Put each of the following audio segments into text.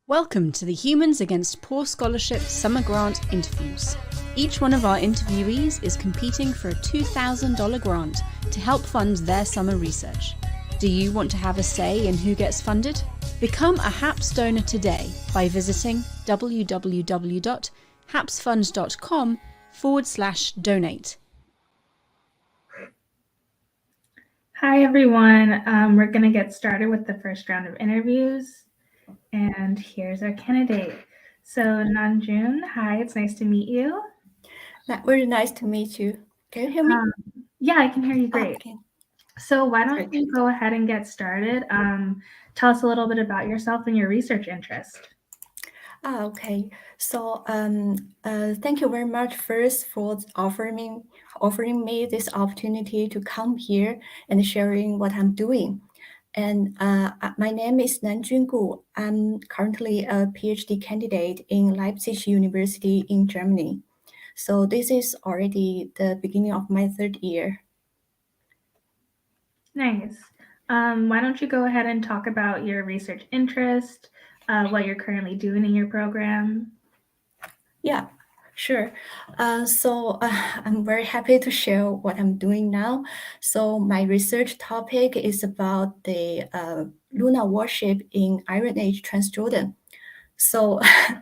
Welcome to the Humans Against Poor Scholarship Summer Grant Interviews. Each one of our interviewees is competing for a $2,000 grant to help fund their summer research. Do you want to have a say in who gets funded? Become a HAPS donor today by visiting www.hapsfund.com/donate. Hi, everyone. We're going to get started with the first round of interviews. And here's our candidate. So Nanjun, hi, it's nice to meet you. Very nice to meet you. Can you hear me? Yeah, I can hear you great. Okay. So why don't you go ahead and get started? Tell us a little bit about yourself and your research interest. Okay. So thank you very much first for offering me this opportunity to come here and sharing what I'm doing. And my name is Nanjun Gu. I'm currently a PhD candidate in Leipzig University in Germany. So this is already the beginning of my third year. Nice. Why don't you go ahead and talk about your research interest, what you're currently doing in your program? Yeah, sure. I'm very happy to share what I'm doing now. So my research topic is about the lunar worship in Iron Age Transjordan. So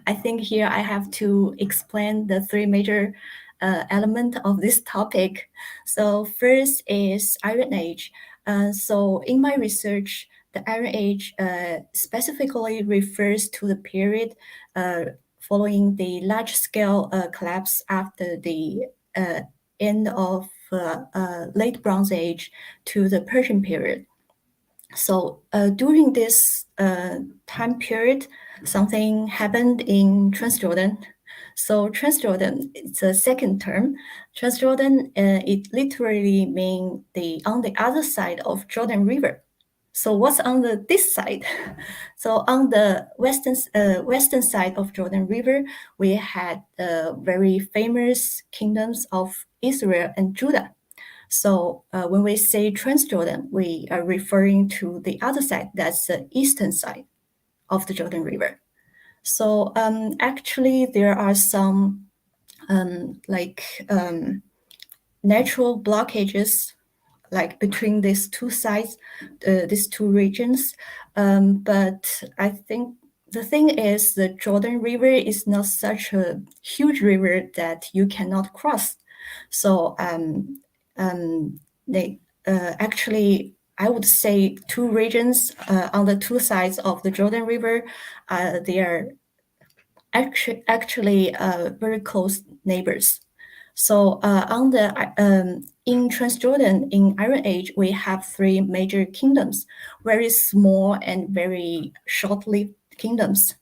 I think here I have to explain the three major elements of this topic. So first is Iron Age. So in my research, the Iron Age specifically refers to the period following the large-scale collapse after the end of late Bronze Age to the Persian period. So during this time period, something happened in Transjordan. So Transjordan, it's a second term. Transjordan, it literally means on the other side of Jordan River. So what's on this side? So on the western side of Jordan River, we had the very famous kingdoms of Israel and Judah. So when we say Transjordan, we are referring to the other side, that's the eastern side of the Jordan River. So actually, there are some natural blockages like between these two sides, these two regions. But I think the thing is the Jordan River is not such a huge river that you cannot cross. So actually, I would say two regions on the two sides of the Jordan River, they are actually very close neighbors. So in Transjordan, in Iron Age, we have three major kingdoms, very small and very short-lived kingdoms.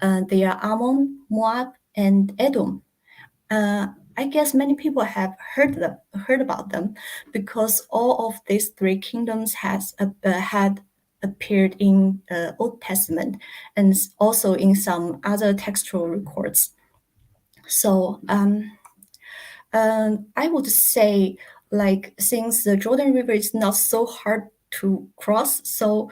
They are Ammon, Moab, and Edom. I guess many people have heard about them because all of these three kingdoms had appeared in the Old Testament and also in some other textual records. So I would say, since the Jordan River is not so hard to cross, so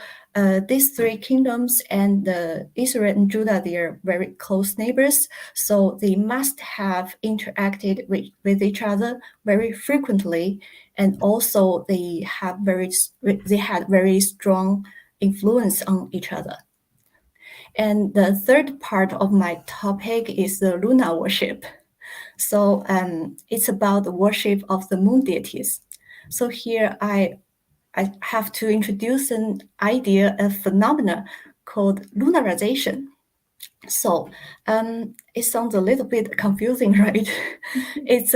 these three kingdoms and Israel and Judah, they are very close neighbors, so they must have interacted with each other very frequently, and also they had very strong influence on each other. And the third part of my topic is the lunar worship. So it's about the worship of the moon deities. So here I have to introduce an idea, a phenomena called lunarization. So it sounds a little bit confusing, right? It's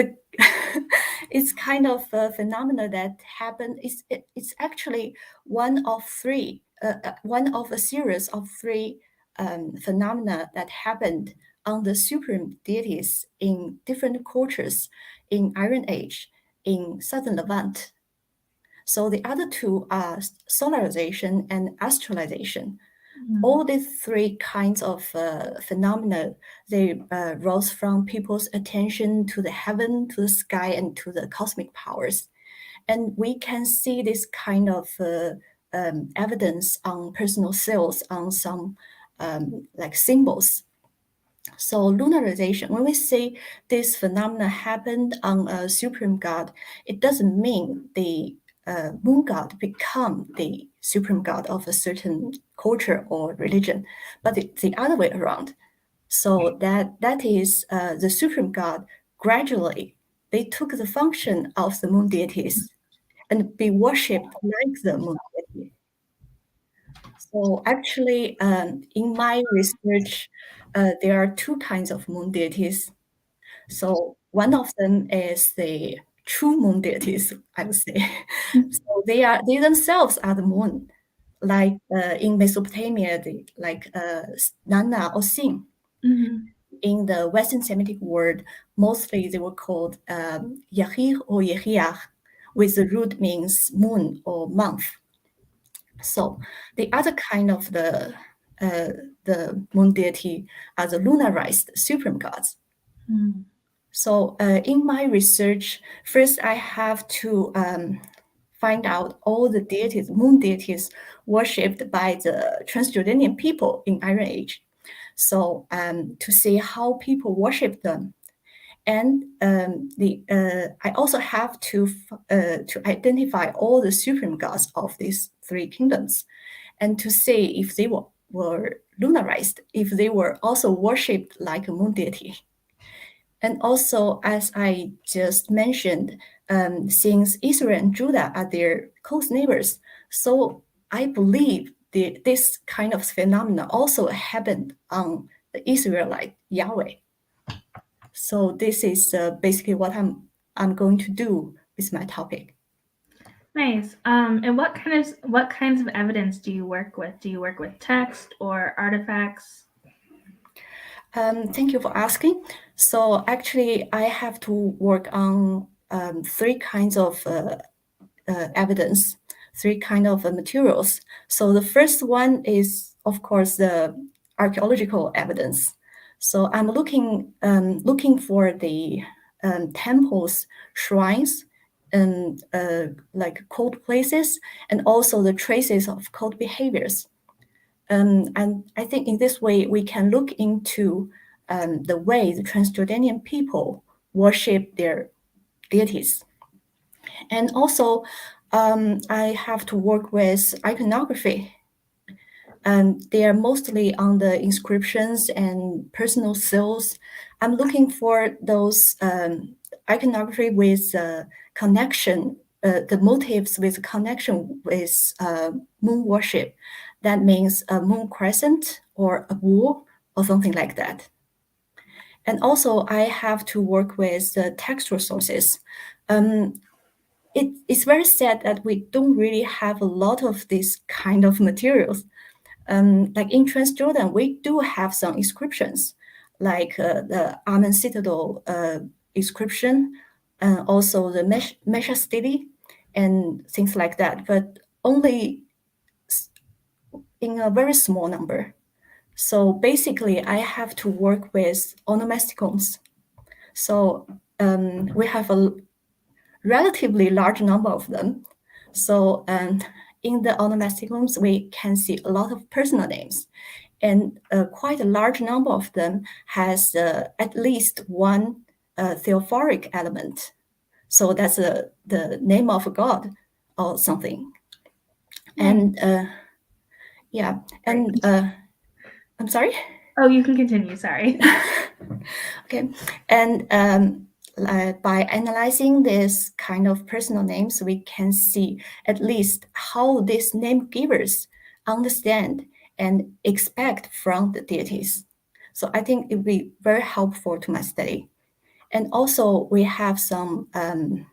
kind of a phenomena that happened. It's actually one of a series of three phenomena that happened on the supreme deities in different cultures in Iron Age in southern Levant. So the other two are solarization and astralization. All these three kinds of phenomena, they rose from people's attention to the heaven, to the sky, and to the cosmic powers. And we can see this kind of evidence on personal cells, on some like symbols. So lunarization, when we say this phenomena happened on a supreme god, it doesn't mean the moon god become the supreme god of a certain culture or religion, but it's the other way around. So that is the supreme god gradually, they took the function of the moon deities and be worshipped like the moon deity. So actually, in my research, there are two kinds of moon deities. So one of them is the true moon deities, I would say. So they themselves are the moon, like in Mesopotamia, like Nana or Sin. Mm-hmm. In the Western Semitic world, mostly they were called Yahir or Yehiach, with the root means moon or month. So the other kind of the moon deity are the lunarized supreme gods. Mm. So in my research, first I have to find out all the deities, moon deities worshipped by the Transjordanian people in Iron Age. So to see how people worship them. And I also have to identify all the supreme gods of these three kingdoms, and to see if they were lunarized, if they were also worshipped like a moon deity. And also, as I just mentioned, since Israel and Judah are their close neighbors, so I believe this kind of phenomena also happened on the Israelite Yahweh. So this is basically what I'm going to do with my topic. Nice. And what kinds of evidence do you work with? Do you work with text or artifacts? Thank you for asking. So actually, I have to work on three kinds of evidence, three kinds of materials. So the first one is, of course, the archaeological evidence. So I'm looking for the temples, shrines, and like cult places, and also the traces of cult behaviors. And I think in this way, we can look into the way the Transjordanian people worship their deities. And also, I have to work with iconography. They are mostly on the inscriptions and personal seals. I'm looking for those iconography with connection, the motifs with connection with moon worship. That means a moon crescent or a bull or something like that. And also, I have to work with textual sources. It's very sad that we don't really have a lot of these kind of materials. Like in Transjordan, we do have some inscriptions, like the Amen Citadel inscription, also the Mesha Stele, and things like that, but only in a very small number. So basically, I have to work with onomasticons. So we have a relatively large number of them. So in the onomasticons, we can see a lot of personal names, and quite a large number of them has at least one theophoric element. So that's the name of a god or something. And yeah, and I'm sorry? Oh, you can continue, sorry. Okay, and by analyzing this kind of personal names, we can see at least how these name givers understand and expect from the deities. So I think it will be very helpful to my study. And also we have something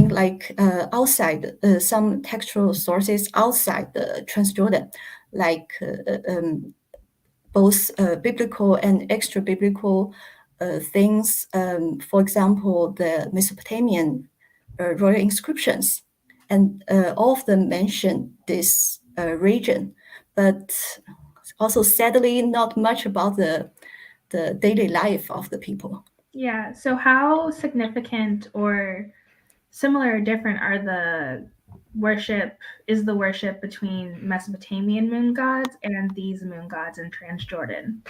like outside some textual sources outside the Transjordan, like both biblical and extra biblical things. For example, the Mesopotamian royal inscriptions, and all of them mention this region, but also sadly not much about the daily life of the people. Yeah. So how significant or similar or different are the is the worship between Mesopotamian moon gods and these moon gods in Transjordan?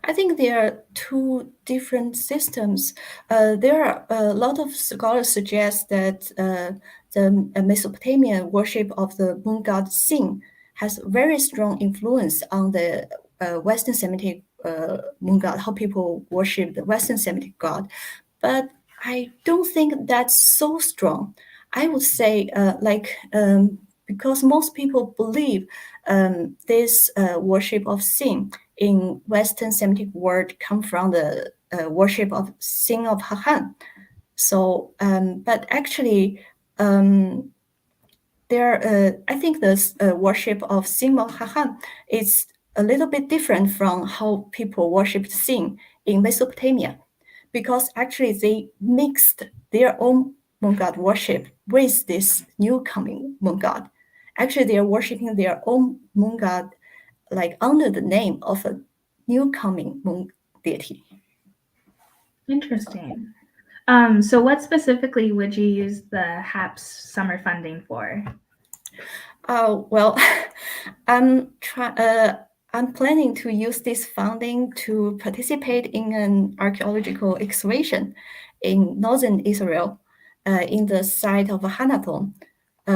I think there are two different systems. There are a lot of scholars suggest that the Mesopotamian worship of the moon god Sin has very strong influence on the Western Semitic moon god, how people worship the Western Semitic god. But I don't think that's so strong. I would say, because most people believe this worship of Sin in Western Semitic world come from the worship of Sin of Hahan. So, but actually, I think the worship of Sin of Hahan is a little bit different from how people worshipped Sin in Mesopotamia, because actually they mixed their own moon god worship with this new coming moon god. Actually, they are worshiping their own moon god like under the name of a new coming moon deity. Interesting. So what specifically would you use the HAPS summer funding for? Well, I'm planning to use this funding to participate in an archaeological excavation in northern Israel, in the site of Hanaton,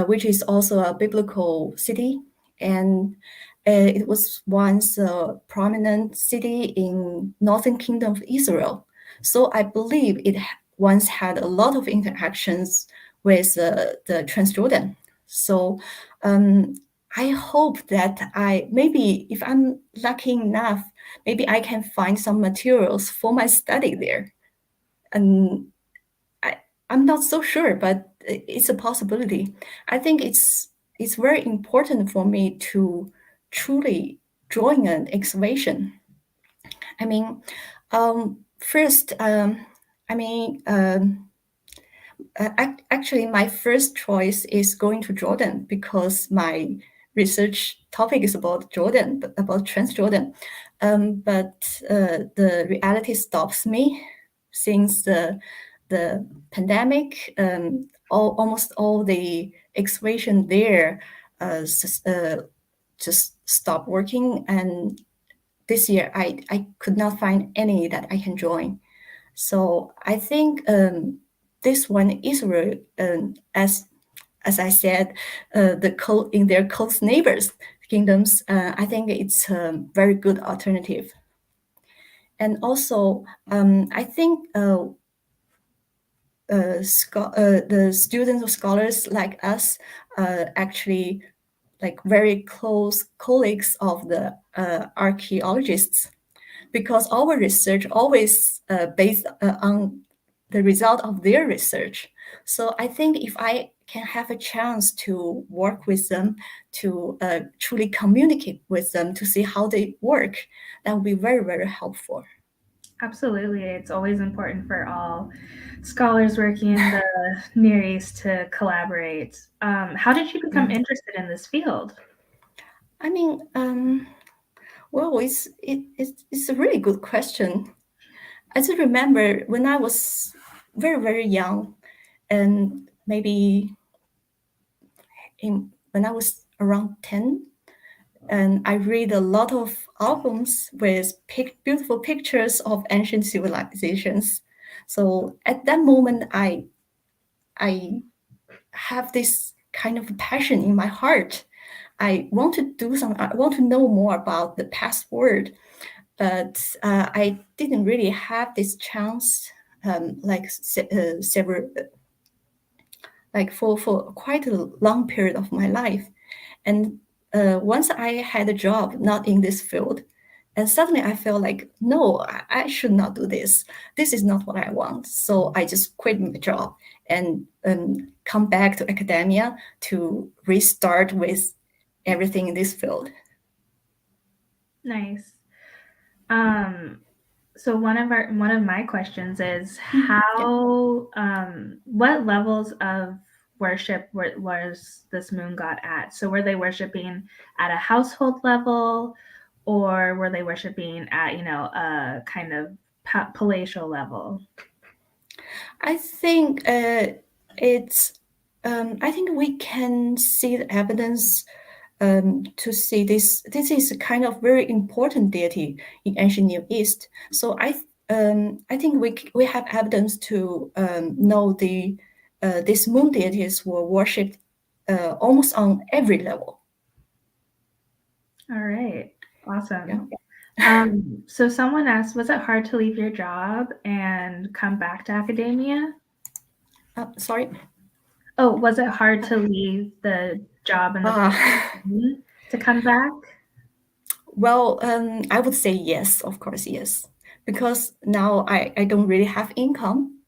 which is also a biblical city, and it was once a prominent city in northern kingdom of Israel. So I believe it once had a lot of interactions with the Transjordan. So I hope that maybe if I'm lucky enough, maybe I can find some materials for my study there. And I'm not so sure, but it's a possibility. I think it's very important for me to truly join an excavation. I mean, first, I mean, actually, my first choice is going to Jordan because my research topic is about Jordan, about Transjordan. But the reality stops me since the pandemic. Almost all the excavation there just stopped working, and this year I could not find any that I can join. So I think this one Israel, as I said, in their close neighbors kingdoms, I think it's a very good alternative. And also, I think the students or scholars like us actually like very close colleagues of the archaeologists, because our research always based on the result of their research. So I think if I can have a chance to work with them, to truly communicate with them, to see how they work, that would be very, very helpful. Absolutely. It's always important for all scholars working in the Near East to collaborate. How did you become interested in this field? I mean, well, it's a really good question. I just remember when I was very, very young, and maybe when I was around 10, and I read a lot of albums with beautiful pictures of ancient civilizations. So at that moment, I have this kind of passion in my heart. I want to do something. I want to know more about the past world, but I didn't really have this chance. Several, like for quite a long period of my life, and once I had a job not in this field, and suddenly I felt like, no, I should not do this. This is not what I want. So I just quit my job and come back to academia to restart with everything in this field. Nice. So one of my questions is what levels of worship was this moon god at? So were they worshiping at a household level, or were they worshiping at a kind of palatial level? I think it's I think we can see the evidence to see this. This is a kind of very important deity in ancient Near East. So I think we have evidence to know these moon deities were worshipped almost on every level. All right. Awesome. Yeah. So someone asked, was it hard to leave your job and come back to academia? Sorry. Oh, was it hard to leave the job and the to come back? Well, I would say yes, of course, yes. Because now I don't really have income.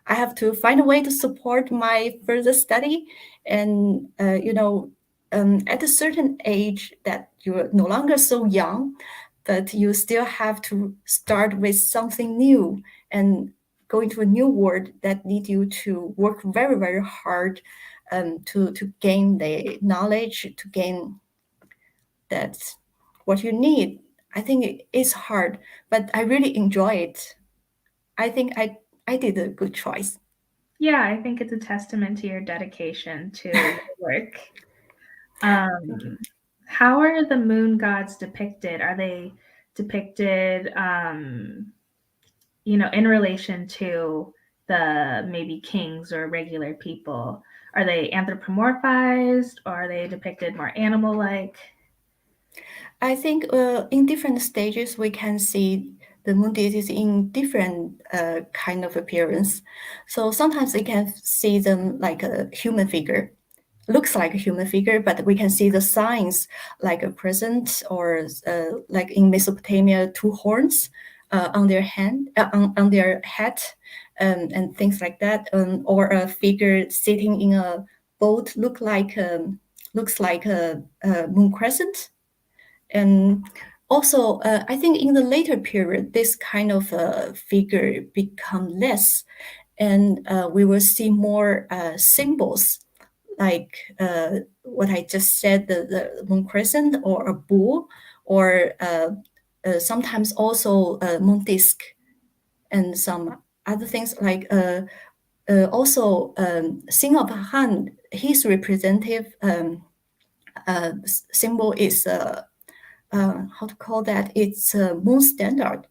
I have to find a way to support my further study. And, at a certain age that you're no longer so young, but you still have to start with something new and go into a new world that need you to work very, very hard to gain the knowledge, to gain that's what you need. I think it is hard, but I really enjoy it. I think I did a good choice. Yeah, I think it's a testament to your dedication to your work. How are the moon gods depicted? Are they depicted, in relation to the maybe kings or regular people? Are they anthropomorphized or are they depicted more animal-like? I think in different stages we can see the moon deities in different kind of appearance. So sometimes we can see them like a human figure, looks like a human figure, but we can see the signs like a crescent or like in Mesopotamia, two horns on their hand, on their head, and things like that, or a figure sitting in a boat looks like a moon crescent. And also, I think in the later period, this kind of figure become less, and we will see more symbols like what I just said, the moon crescent or a bull, or sometimes also a moon disk, and some other things like also Sing of Han, his representative symbol is how to call that? It's a moon standard.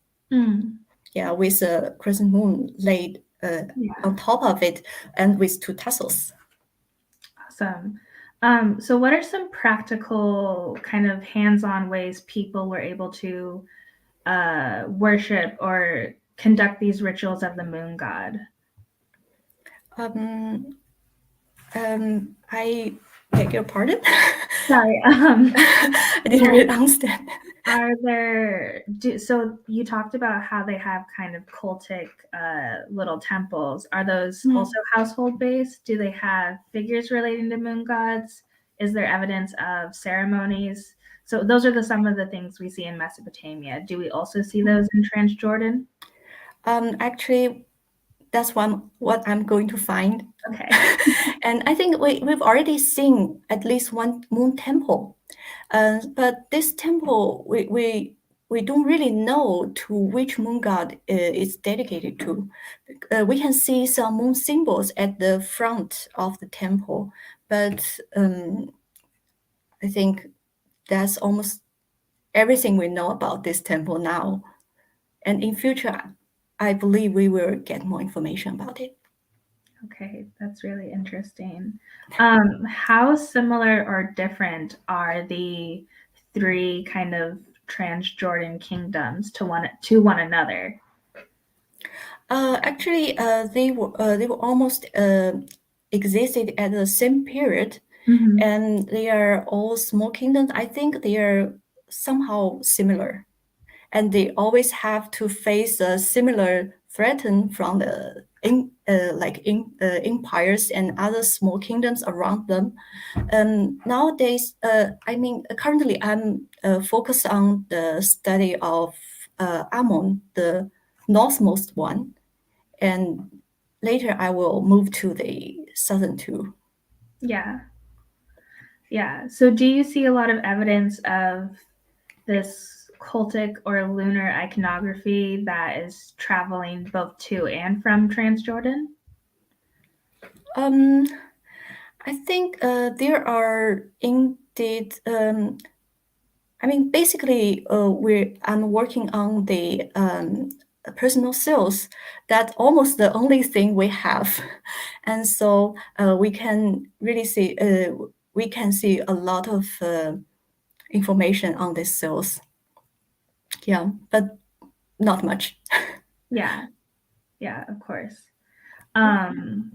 Yeah, with a crescent moon laid on top of it and with two tassels. Awesome. So what are some practical kind of hands-on ways people were able to worship or conduct these rituals of the moon god? I beg your pardon. Sorry. I didn't really understand. So you talked about how they have kind of cultic little temples. Are those also household based? Do they have figures relating to moon gods? Is there evidence of ceremonies? So those are some of the things we see in Mesopotamia. Do we also see those in Transjordan? Actually, that's what I'm going to find. Okay. And I think we've already seen at least one moon temple. But this temple, we don't really know to which moon god it's dedicated to. We can see some moon symbols at the front of the temple, but I think that's almost everything we know about this temple now. And in future, I believe we will get more information about it. Okay, that's really interesting. How similar or different are the three kind of Transjordan kingdoms to one another? Actually, they were almost existed at the same period, and they are all small kingdoms. I think they are somehow similar, and they always have to face a similar threat from the empires and other small kingdoms around them. Nowadays, currently I'm focused on the study of Ammon, the northmost one, and later I will move to the southern two. Yeah. Yeah. So do you see a lot of evidence of this cultic or lunar iconography that is traveling both to and from Transjordan? I think there are indeed. Basically, I'm working on the personal sales. That's almost the only thing we have, and so we can really see we can see a lot of information on this sales. Yeah, but not much. Yeah, yeah, of course. And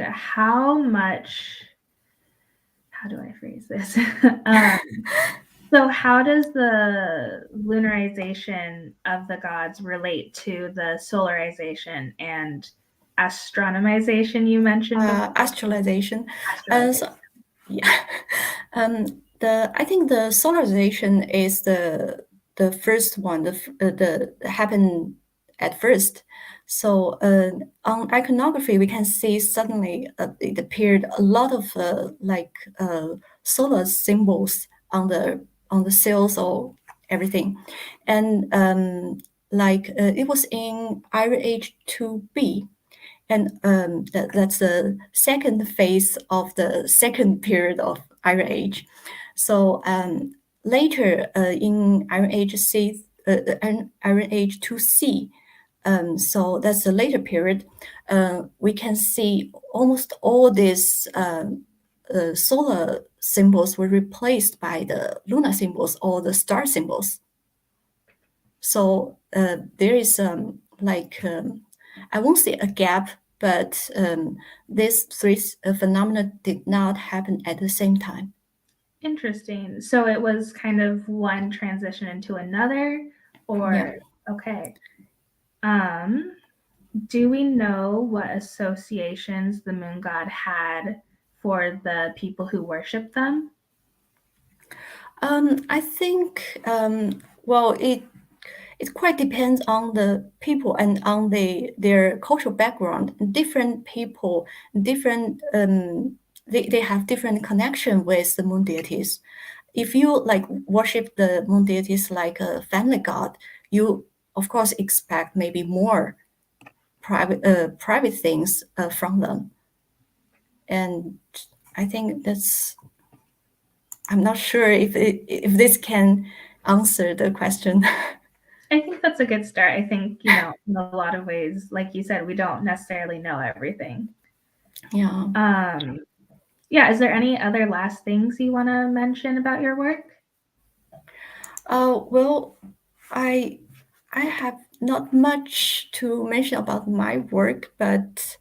how do I phrase this? So how does the lunarization of the gods relate to the solarization and astronomization you mentioned before? Astralization. Astralization. Yeah. I think the solarization is the first one. The happened at first. So on iconography, we can see suddenly it appeared a lot of solar symbols on the sails or everything, and it was in Iron Age 2B, and that's the second phase of the second period of Iron Age. So later in Iron Age C, Iron Age 2C, so that's the later period, we can see almost all these solar symbols were replaced by the lunar symbols or the star symbols. So there is I won't say a gap, but these three phenomena did not happen at the same time. Interesting. So it was kind of one transition into another, or Yeah. okay. Do we know what associations the moon god had for the people who worship them? I think it quite depends on the people and on their cultural background. Different people, different they have different connection with the moon deities. If you worship the moon deities like a family god, you of course expect maybe more private things from them. And I think I'm not sure if this can answer the question. I think that's a good start. I think, in a lot of ways, like you said, we don't necessarily know everything. Yeah. Yeah, is there any other last things you want to mention about your work? Well, I have not much to mention about my work, but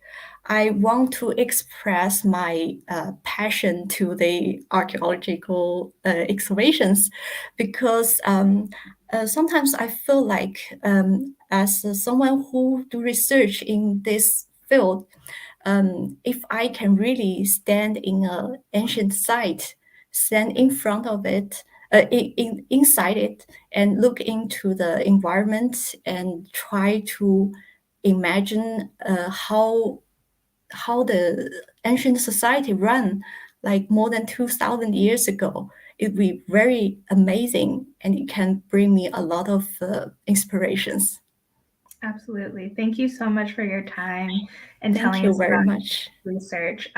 I want to express my passion to the archaeological excavations, because sometimes I feel like as someone who do research in this field, if I can really stand in an ancient site, stand in front of it, inside it, and look into the environment and try to imagine how the ancient society ran like more than 2,000 years ago, it would be very amazing, and it can bring me a lot of inspirations. Absolutely. Thank you so much for your time and Thank telling you us very about much. research.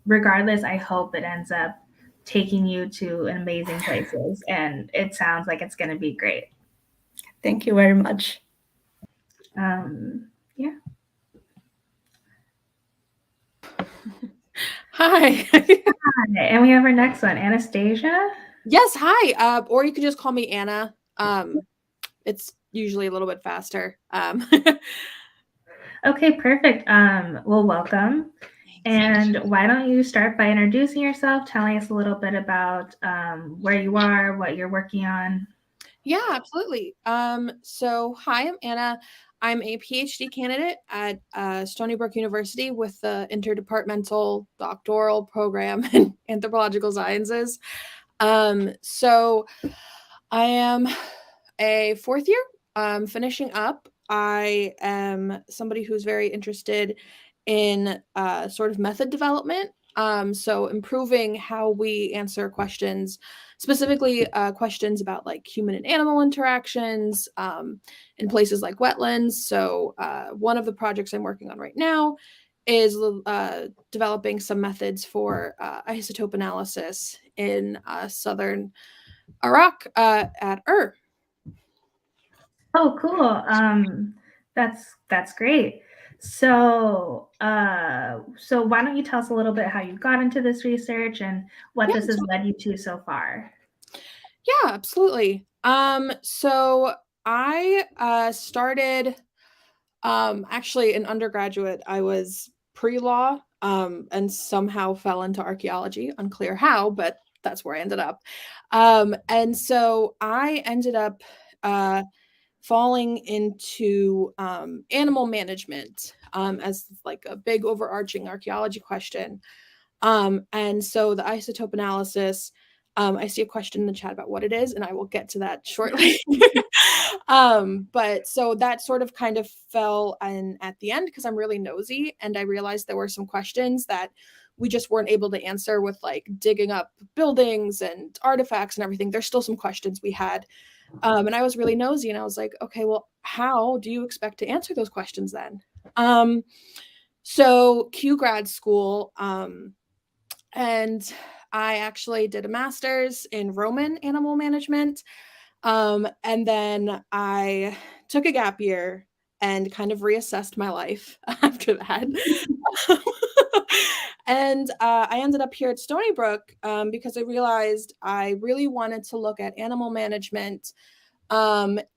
Regardless, I hope it ends up taking you to amazing places, and it sounds like it's going to be great. Thank you very much. Yeah. Hi. And we have our next one, Anastasia. Yes, hi. Or you can just call me Anna. It's usually a little bit faster. Okay, perfect. Well, welcome. And why don't you start by introducing yourself, telling us a little bit about where you are, what you're working on? Yeah, absolutely. So hi, I'm Anna. I'm a PhD candidate at Stony Brook University with the interdepartmental doctoral program in anthropological sciences. So I am a fourth year, finishing up. I am somebody who's very interested in sort of method development. So improving how we answer questions, specifically questions about like human and animal interactions in places like wetlands. So one of the projects I'm working on right now is developing some methods for isotope analysis in southern Iraq at Ur. Oh, cool. That's great. So, so why don't you tell us a little bit how you got into this research and what this has led you to so far? Yeah, absolutely. So I started actually in undergraduate. I was pre-law and somehow fell into archaeology. Unclear how, but that's where I ended up. And so I ended up falling into animal management as like a big overarching archaeology question. And so the isotope analysis, I see a question in the chat about what it is, and I will get to that shortly. But so that sort of kind of fell in at the end because I'm really nosy, and I realized there were some questions that we just weren't able to answer with like digging up buildings and artifacts and everything. There's still some questions we had. And I was really nosy, and I was like, okay, well, how do you expect to answer those questions then? So Q grad school, and I actually did a master's in Roman animal management. And then I took a gap year and kind of reassessed my life after that. And I ended up here at Stony Brook because I realized I really wanted to look at animal management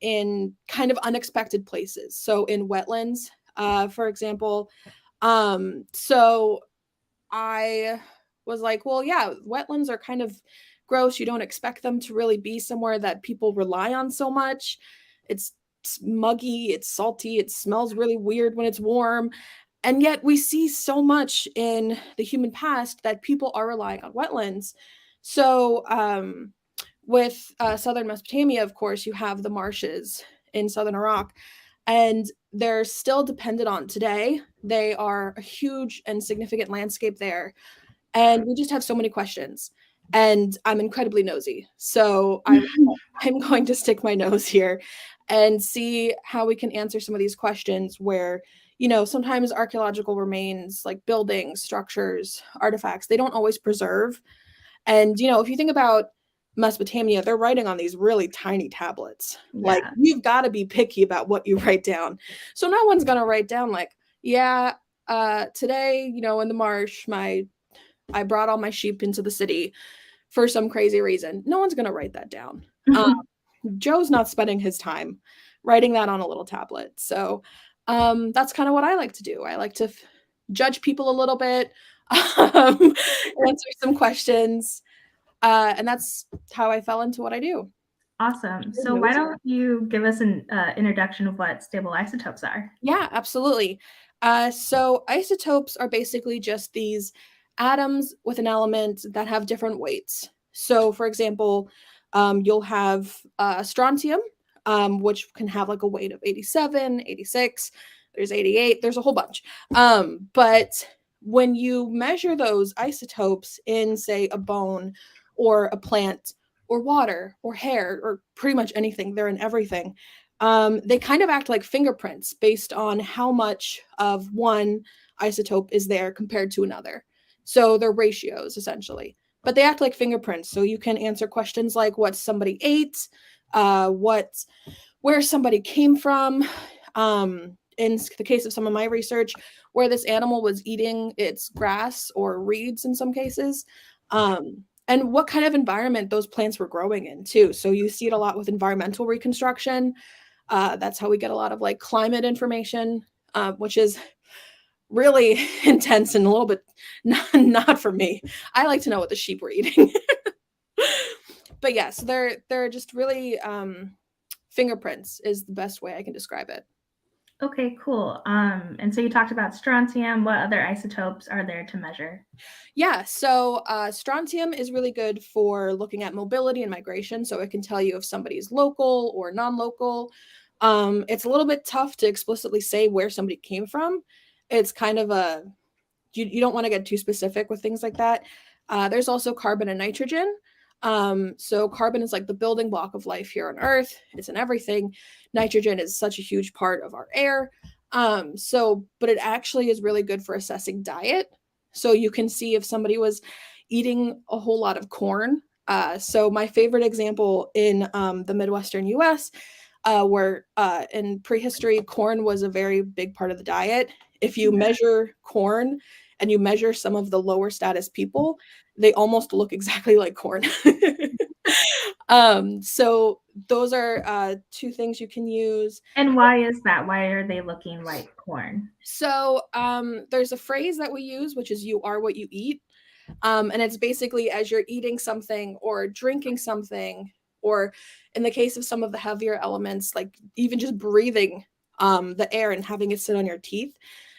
in kind of unexpected places. So in wetlands, for example. So I was like, well, yeah, wetlands are kind of gross. You don't expect them to really be somewhere that people rely on so much. It's muggy, it's salty, it smells really weird when it's warm. And yet we see so much in the human past that people are relying on wetlands. So with southern Mesopotamia, of course, you have the marshes in southern Iraq, and they're still dependent on today. They are a huge and significant landscape there. And we just have so many questions. And I'm incredibly nosy. So I'm going to stick my nose here and see how we can answer some of these questions where, you know, sometimes archaeological remains like buildings, structures, artifacts, they don't always preserve. And, you know, if you think about Mesopotamia, they're writing on these really tiny tablets. Yeah. Like, you've got to be picky about what you write down. So no one's going to write down like, yeah, today, you know, in the marsh, I brought all my sheep into the city for some crazy reason. No one's going to write that down. Joe's not spending his time writing that on a little tablet. So that's kind of what I like to do. I like to judge people a little bit, answer some questions. And that's how I fell into what I do. Awesome. So why don't you give us an introduction of what stable isotopes are? Yeah, absolutely. So isotopes are basically just these atoms with an element that have different weights. So for example, you'll have strontium, which can have like a weight of 87, 86, there's 88, there's a whole bunch. But when you measure those isotopes in, say, a bone or a plant or water or hair or pretty much anything, they're in everything. They kind of act like fingerprints based on how much of one isotope is there compared to another. So they're ratios essentially, but they act like fingerprints. So you can answer questions like what somebody ate, where somebody came from. In the case of some of my research, where this animal was eating its grass or reeds in some cases. And what kind of environment those plants were growing in too. So you see it a lot with environmental reconstruction. That's how we get a lot of like climate information, which is really intense and a little bit not for me. I like to know what the sheep were eating. But yes, they're just really fingerprints is the best way I can describe it. Okay, cool. And so you talked about strontium. What other isotopes are there to measure? Yeah, so strontium is really good for looking at mobility and migration. So it can tell you if somebody's local or non-local. It's a little bit tough to explicitly say where somebody came from. It's kind of you don't want to get too specific with things like that. There's also carbon and nitrogen. So carbon is like the building block of life here on Earth. It's in everything. Nitrogen is such a huge part of our air. But it actually is really good for assessing diet. So you can see if somebody was eating a whole lot of corn. So my favorite example in the Midwestern US, where in prehistory, corn was a very big part of the diet. If you measure corn and you measure some of the lower status people, they almost look exactly like corn. So those are two things you can use. And why is that? Why are they looking like corn? So there's a phrase that we use, which is "you are what you eat." And it's basically as you're eating something or drinking something, or in the case of some of the heavier elements, like even just breathing the air and having it sit on your teeth,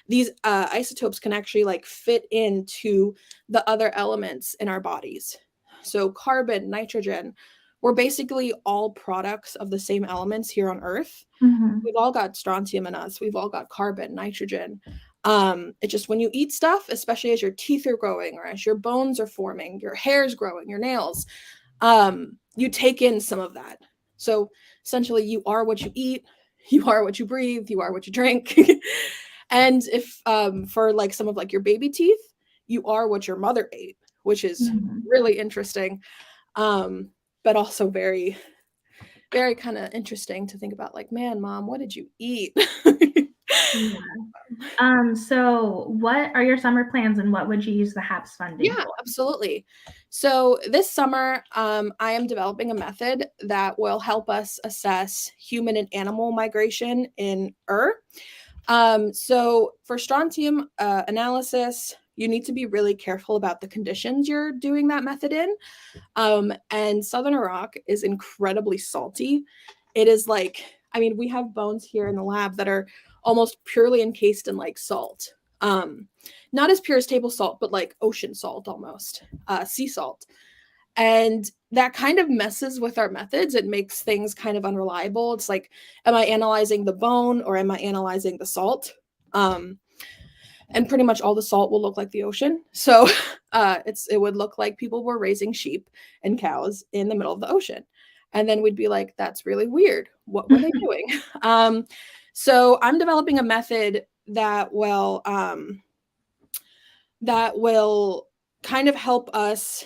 these isotopes can actually like fit into the other elements in our bodies. So carbon, nitrogen, we're basically all products of the same elements here on Earth. Mm-hmm. We've all got strontium in us. We've all got carbon, nitrogen. It's just when you eat stuff, especially as your teeth are growing or as your bones are forming, your hair's growing, your nails, you take in some of that. So essentially, you are what you eat, you are what you breathe, you are what you drink. And if for like some of like your baby teeth, you are what your mother ate, which is really interesting, but also very, very kind of interesting to think about. Like, man, mom, what did you eat? So what are your summer plans and what would you use the HAPS funding Yeah, for? absolutely. So this summer, I am developing a method that will help us assess human and animal migration in So for strontium analysis, you need to be really careful about the conditions you're doing that method in. And Southern Iraq is incredibly salty. It is like, I mean, we have bones here in the lab that are almost purely encased in like salt. Not as pure as table salt, but like ocean salt almost, sea salt. And that kind of messes with our methods. It makes things kind of unreliable. It's like, am I analyzing the bone or am I analyzing the salt? And pretty much all the salt will look like the ocean. So it would look like people were raising sheep and cows in the middle of the ocean. And then we'd be like, that's really weird. What were they doing? So I'm developing a method that will kind of help us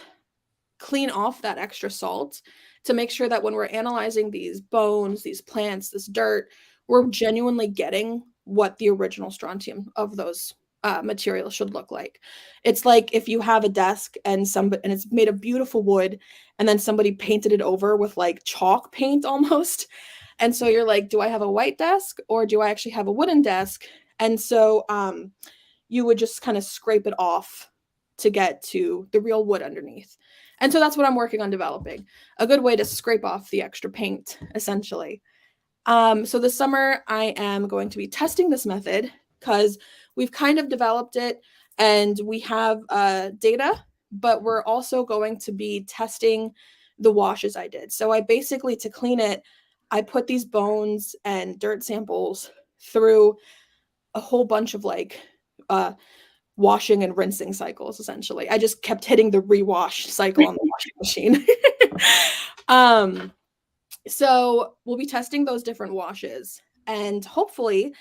clean off that extra salt to make sure that when we're analyzing these bones, these plants, this dirt, we're genuinely getting what the original strontium of those materials should look like. It's like if you have a desk and it's made of beautiful wood, and then somebody painted it over with like chalk paint almost. And so you're like, do I have a white desk or do I actually have a wooden desk? And so you would just kind of scrape it off to get to the real wood underneath. And so that's what I'm working on developing, a good way to scrape off the extra paint, essentially. So this summer, I am going to be testing this method because we've kind of developed it and we have data, but we're also going to be testing the washes I did. So I basically, to clean it, I put these bones and dirt samples through a whole bunch of like washing and rinsing cycles, essentially. I just kept hitting the rewash cycle on the washing machine. So we'll be testing those different washes, and hopefully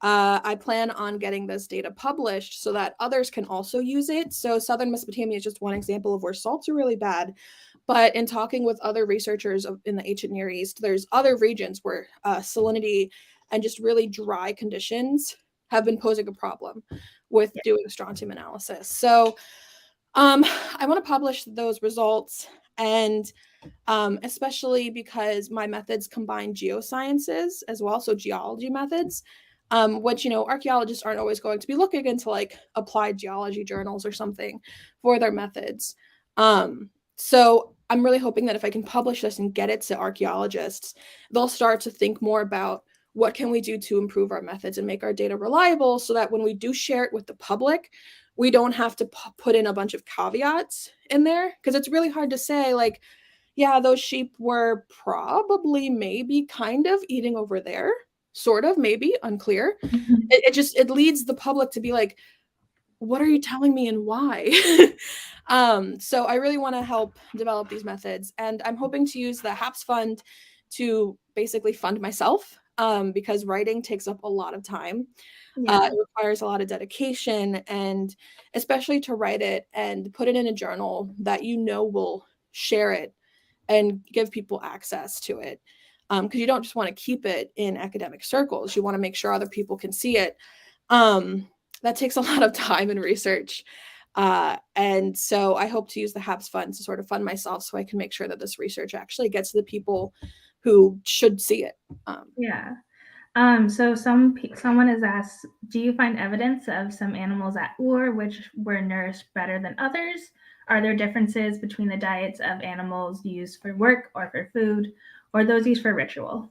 I plan on getting this data published so that others can also use it. So Southern Mesopotamia is just one example of where salts are really bad. But in talking with other researchers in the ancient Near East, there's other regions where salinity and just really dry conditions have been posing a problem with doing strontium analysis. So I want to publish those results, and especially because my methods combine geosciences as well, so geology methods, which, archaeologists aren't always going to be looking into like applied geology journals or something for their methods. So I'm really hoping that if I can publish this and get it to archaeologists, they'll start to think more about what can we do to improve our methods and make our data reliable so that when we do share it with the public, we don't have to put in a bunch of caveats in there, because it's really hard to say like, yeah, those sheep were probably maybe kind of eating over there, sort of, maybe, unclear. It leads the public to be like, what are you telling me and why? So I really want to help develop these methods, and I'm hoping to use the HAPS fund to basically fund myself because writing takes up a lot of time. Yeah. It requires a lot of dedication, and especially to write it and put it in a journal that will share it and give people access to it. Because you don't just want to keep it in academic circles. You want to make sure other people can see it. That takes a lot of time and research. And so I hope to use the HAPS fund to sort of fund myself so I can make sure that this research actually gets to the people who should see it. Yeah. So someone has asked, do you find evidence of some animals at Ur which were nourished better than others? Are there differences between the diets of animals used for work or for food, or those used for ritual?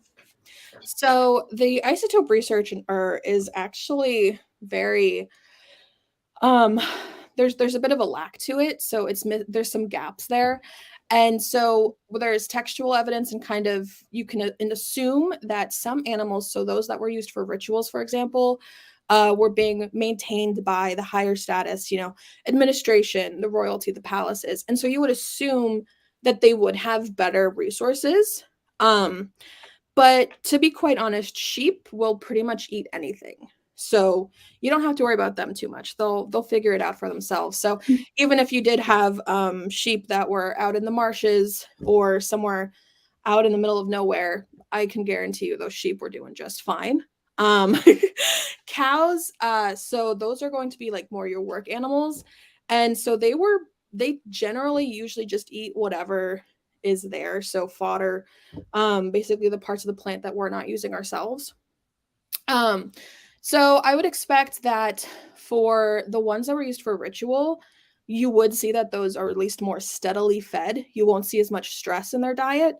So the isotope research in Ur is actually very there's a bit of a lack to it, so there's some gaps there. And so there's textual evidence, and kind of you can assume that some animals, so those that were used for rituals, for example, were being maintained by the higher status, administration, the royalty, the palaces. And so you would assume that they would have better resources. But to be quite honest, sheep will pretty much eat anything. So you don't have to worry about them too much. They'll figure it out for themselves. So even if you did have sheep that were out in the marshes or somewhere out in the middle of nowhere, I can guarantee you those sheep were doing just fine. Um, cows, so those are going to be like more your work animals. And so they generally usually just eat whatever is there. So fodder, basically the parts of the plant that we're not using ourselves. So I would expect that for the ones that were used for ritual, you would see that those are at least more steadily fed. You won't see as much stress in their diet,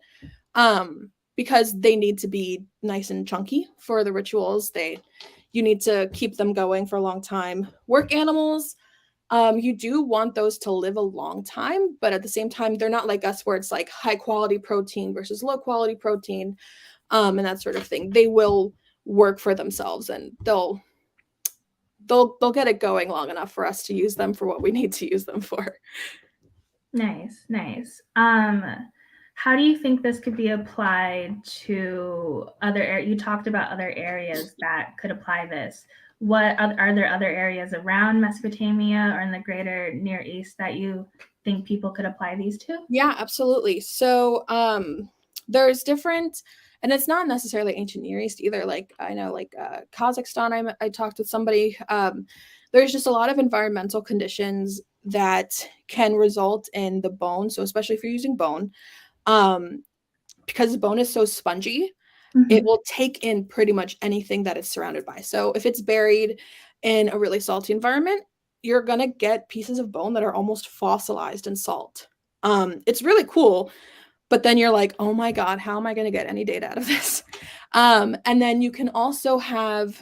because they need to be nice and chunky for the rituals. You need to keep them going for a long time. Work animals, you do want those to live a long time, but at the same time, they're not like us where it's like high quality protein versus low quality protein, and that sort of thing. They will work for themselves, and they'll get it going long enough for us to use them for what we need to use them for. Nice. How do you think this could be applied to other you talked about other areas that could apply this. Are there other areas around Mesopotamia or in the greater Near East that you think people could apply these to? Yeah, absolutely. So there's different, and it's not necessarily ancient Near East either. Like I know, like Kazakhstan, I talked with somebody. There's just a lot of environmental conditions that can result in the bone. So especially if you're using bone, because the bone is so spongy, it will take in pretty much anything that it's surrounded by. So if it's buried in a really salty environment, you're gonna get pieces of bone that are almost fossilized in salt. It's really cool, but then you're like, oh my God, how am I gonna get any data out of this? And then you can also have,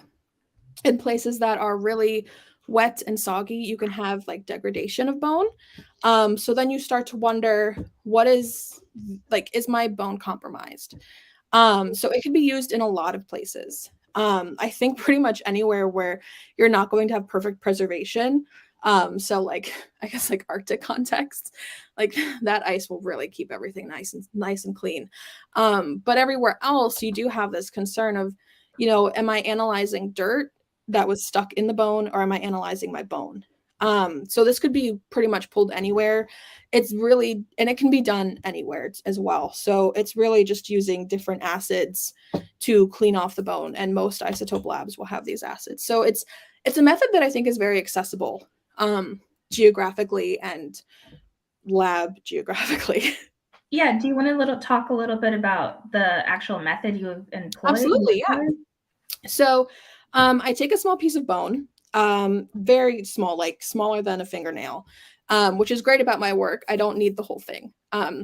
in places that are really wet and soggy, you can have like degradation of bone. So then you start to wonder, is my bone compromised? So it can be used in a lot of places. I think pretty much anywhere where you're not going to have perfect preservation. So like, I guess like Arctic contexts, like that ice will really keep everything nice and clean. But everywhere else, you do have this concern of, am I analyzing dirt that was stuck in the bone, or am I analyzing my bone? So this could be pretty much pulled anywhere. It's really, and it can be done anywhere as well. So it's really just using different acids to clean off the bone, and most isotope labs will have these acids. So it's a method that I think is very accessible, geographically and lab geographically. Yeah. Do you want to talk a little bit about the actual method you employed? Absolutely, yeah. So I take a small piece of bone, very small, like smaller than a fingernail, which is great about my work. I don't need the whole thing.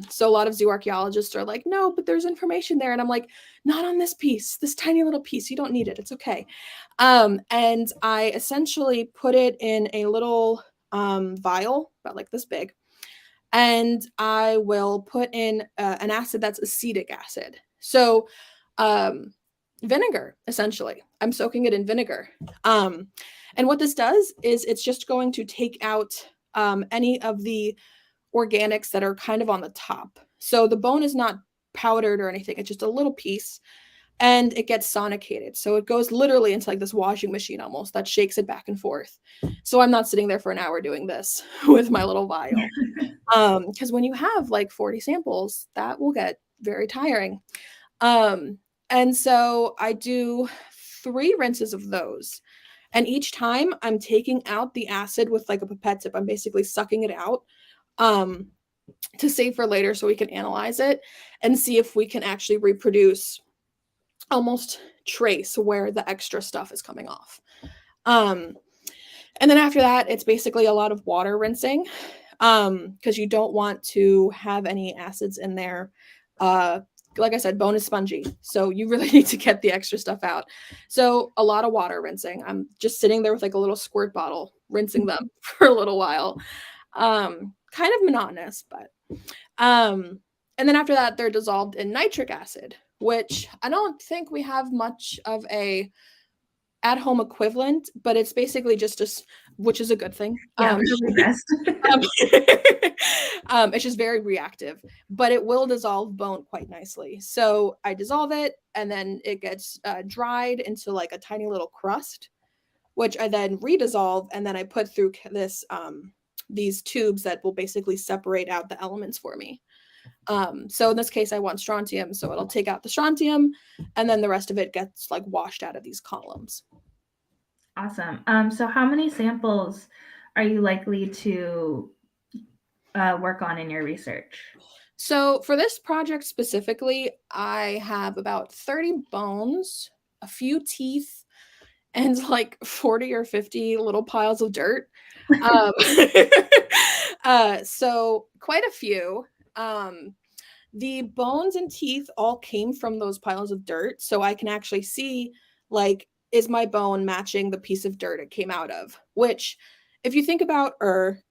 So a lot of zooarchaeologists are like, no, but there's information there. And I'm like, not on this piece, this tiny little piece. You don't need it. It's okay. And I essentially put it in a little vial about like this big. And I will put in an acid that's acetic acid. So vinegar, essentially. I'm soaking it in vinegar. And what this does is it's just going to take out any of the organics that are kind of on the top. So the bone is not powdered or anything. It's just a little piece. and it gets sonicated. So it goes literally into like this washing machine almost that shakes it back and forth. So I'm not sitting there for an hour doing this with my little vial. Because when you have like 40 samples, that will get very tiring. And so I do 3 rinses of those. And each time I'm taking out the acid with like a pipette tip. I'm basically sucking it out to save for later so we can analyze it and see if we can actually reproduce, almost trace where the extra stuff is coming off. And then after that, it's basically a lot of water rinsing because you don't want to have any acids in there. Like I said, bone is spongy, so you really need to get the extra stuff out. So a lot of water rinsing. I'm just sitting there with like a little squirt bottle, rinsing them for a little while. Kind of monotonous, but and then after that, they're dissolved in nitric acid, which I don't think we have much of a at-home equivalent, but it's basically just which is a good thing. Yeah, really best. It's just very reactive, but it will dissolve bone quite nicely. So I dissolve it, and then it gets dried into like a tiny little crust, which I then redissolve, and then I put through this these tubes that will basically separate out the elements for me. So in this case, I want strontium, so it'll take out the strontium, and then the rest of it gets like washed out of these columns. Awesome. So how many samples are you likely to work on in your research? So for this project specifically, I have about 30 bones, a few teeth, and like 40 or 50 little piles of dirt. So quite a few. The bones and teeth all came from those piles of dirt. So I can actually see, like, is my bone matching the piece of dirt it came out of? Which, if you think about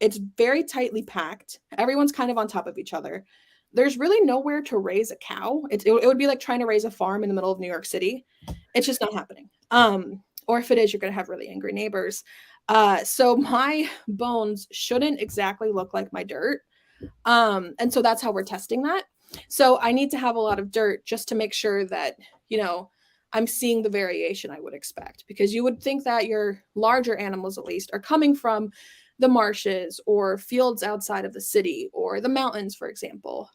it's very tightly packed. Everyone's kind of on top of each other. There's really nowhere to raise a cow. It would be like trying to raise a farm in the middle of New York City. It's just not happening. Or if it is, you're going to have really angry neighbors. So my bones shouldn't exactly look like my dirt. And so that's how we're testing that. So I need to have a lot of dirt just to make sure that, I'm seeing the variation I would expect, because you would think that your larger animals, at least, are coming from the marshes or fields outside of the city or the mountains, for example.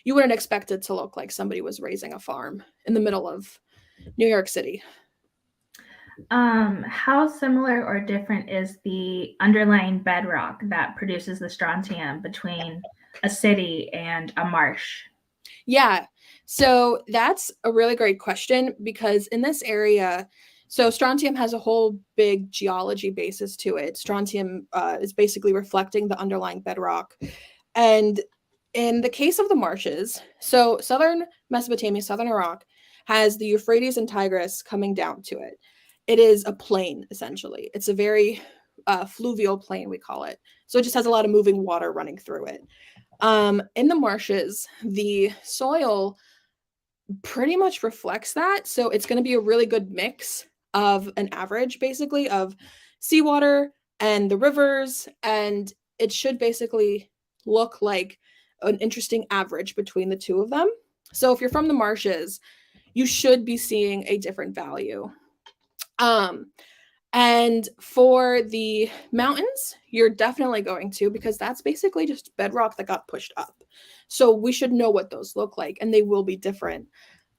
You wouldn't expect it to look like somebody was raising a farm in the middle of New York City. How similar or different is the underlying bedrock that produces the strontium between a city and a marsh? Yeah, so that's a really great question, because in this area, so strontium has a whole big geology basis to it. Strontium is basically reflecting the underlying bedrock. And in the case of the marshes, so southern Mesopotamia, southern Iraq, has the Euphrates and Tigris coming down to it. It is a plain, essentially. It's a very fluvial plain, we call it. So it just has a lot of moving water running through it. In the marshes, the soil pretty much reflects that. So it's going to be a really good mix of an average, basically, of seawater and the rivers. And it should basically look like an interesting average between the two of them. So if you're from the marshes, you should be seeing a different value. And for the mountains, you're definitely going to, because that's basically just bedrock that got pushed up. So we should know what those look like, and they will be different.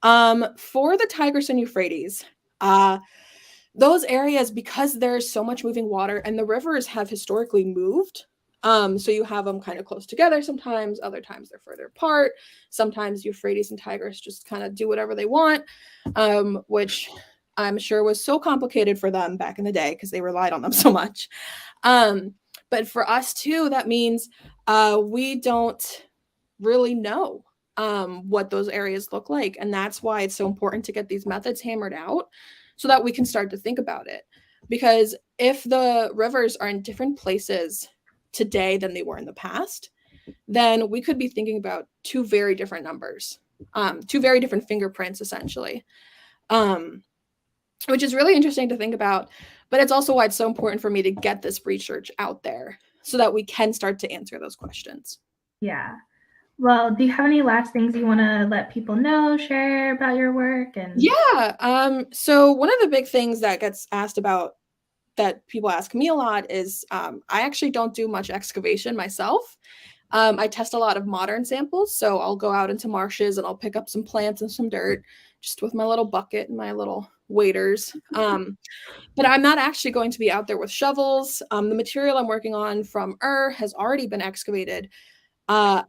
For the Tigris and Euphrates, those areas, because there's so much moving water and the rivers have historically moved, so you have them kind of close together sometimes, other times they're further apart. Sometimes Euphrates and Tigris just kind of do whatever they want, which I'm sure was so complicated for them back in the day because they relied on them so much. But for us too, that means we don't really know what those areas look like. And that's why it's so important to get these methods hammered out so that we can start to think about it. Because if the rivers are in different places today than they were in the past, then we could be thinking about 2 very different numbers, 2 very different fingerprints, essentially. Which is really interesting to think about, but it's also why it's so important for me to get this research out there so that we can start to answer those questions. Yeah. Well, do you have any last things you want to let people know, share about your work? And Yeah. So one of the big things that gets asked about that people ask me a lot is I actually don't do much excavation myself. I test a lot of modern samples. So I'll go out into marshes and I'll pick up some plants and some dirt just with my little bucket and my little waders. But I'm not actually going to be out there with shovels. The material I'm working on from has already been excavated. I'm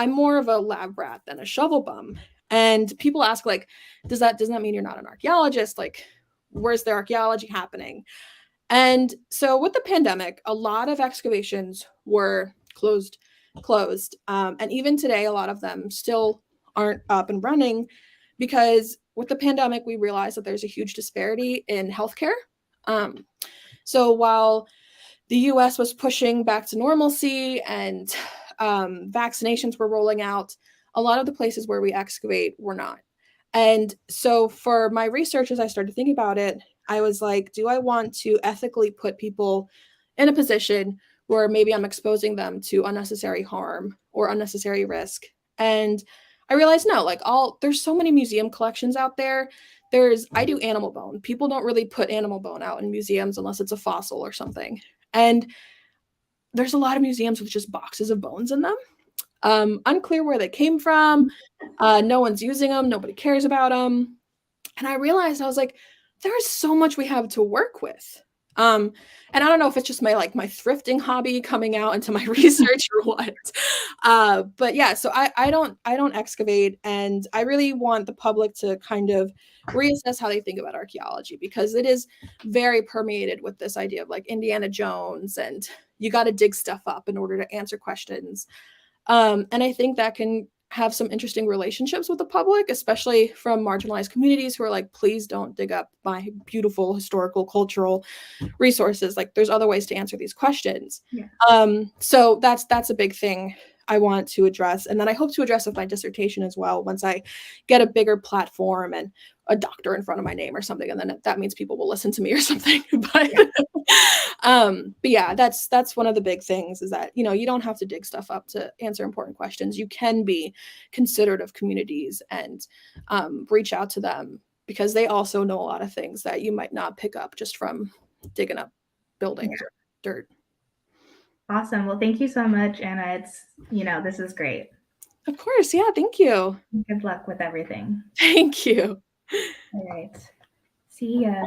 more of a lab rat than a shovel bum. And people ask, like, does that mean you're not an archaeologist? Like, where's the archaeology happening? And so with the pandemic, a lot of excavations were closed. And even today, a lot of them still aren't up and running because with the pandemic, we realized that there's a huge disparity in healthcare. Um, so while the US was pushing back to normalcy and vaccinations were rolling out, a lot of the places where we excavate were not. And so for my research, as I started thinking about it, I was like, do I want to ethically put people in a position where maybe I'm exposing them to unnecessary harm or unnecessary risk? And I realized no, like there's so many museum collections out there. I do animal bone. People don't really put animal bone out in museums unless it's a fossil or something. And there's a lot of museums with just boxes of bones in them. Unclear where they came from. No one's using them. Nobody cares about them. And I realized I was like, there is so much we have to work with. And I don't know if it's just my thrifting hobby coming out into my research or what. But yeah, so I don't excavate, and I really want the public to kind of reassess how they think about archaeology because it is very permeated with this idea of like Indiana Jones and you got to dig stuff up in order to answer questions. And I think that can have some interesting relationships with the public, especially from marginalized communities who are like, please don't dig up my beautiful historical, cultural resources. Like there's other ways to answer these questions. Yeah. So that's a big thing I want to address. And then I hope to address with my dissertation as well once I get a bigger platform and a doctor in front of my name or something. And then that means people will listen to me or something. But yeah, that's one of the big things is that, you don't have to dig stuff up to answer important questions. You can be considerate of communities and reach out to them because they also know a lot of things that you might not pick up just from digging up buildings or dirt. Awesome. Well, thank you so much, Anna. This is great. Of course. Yeah. Thank you. Good luck with everything. Thank you. All right. See ya.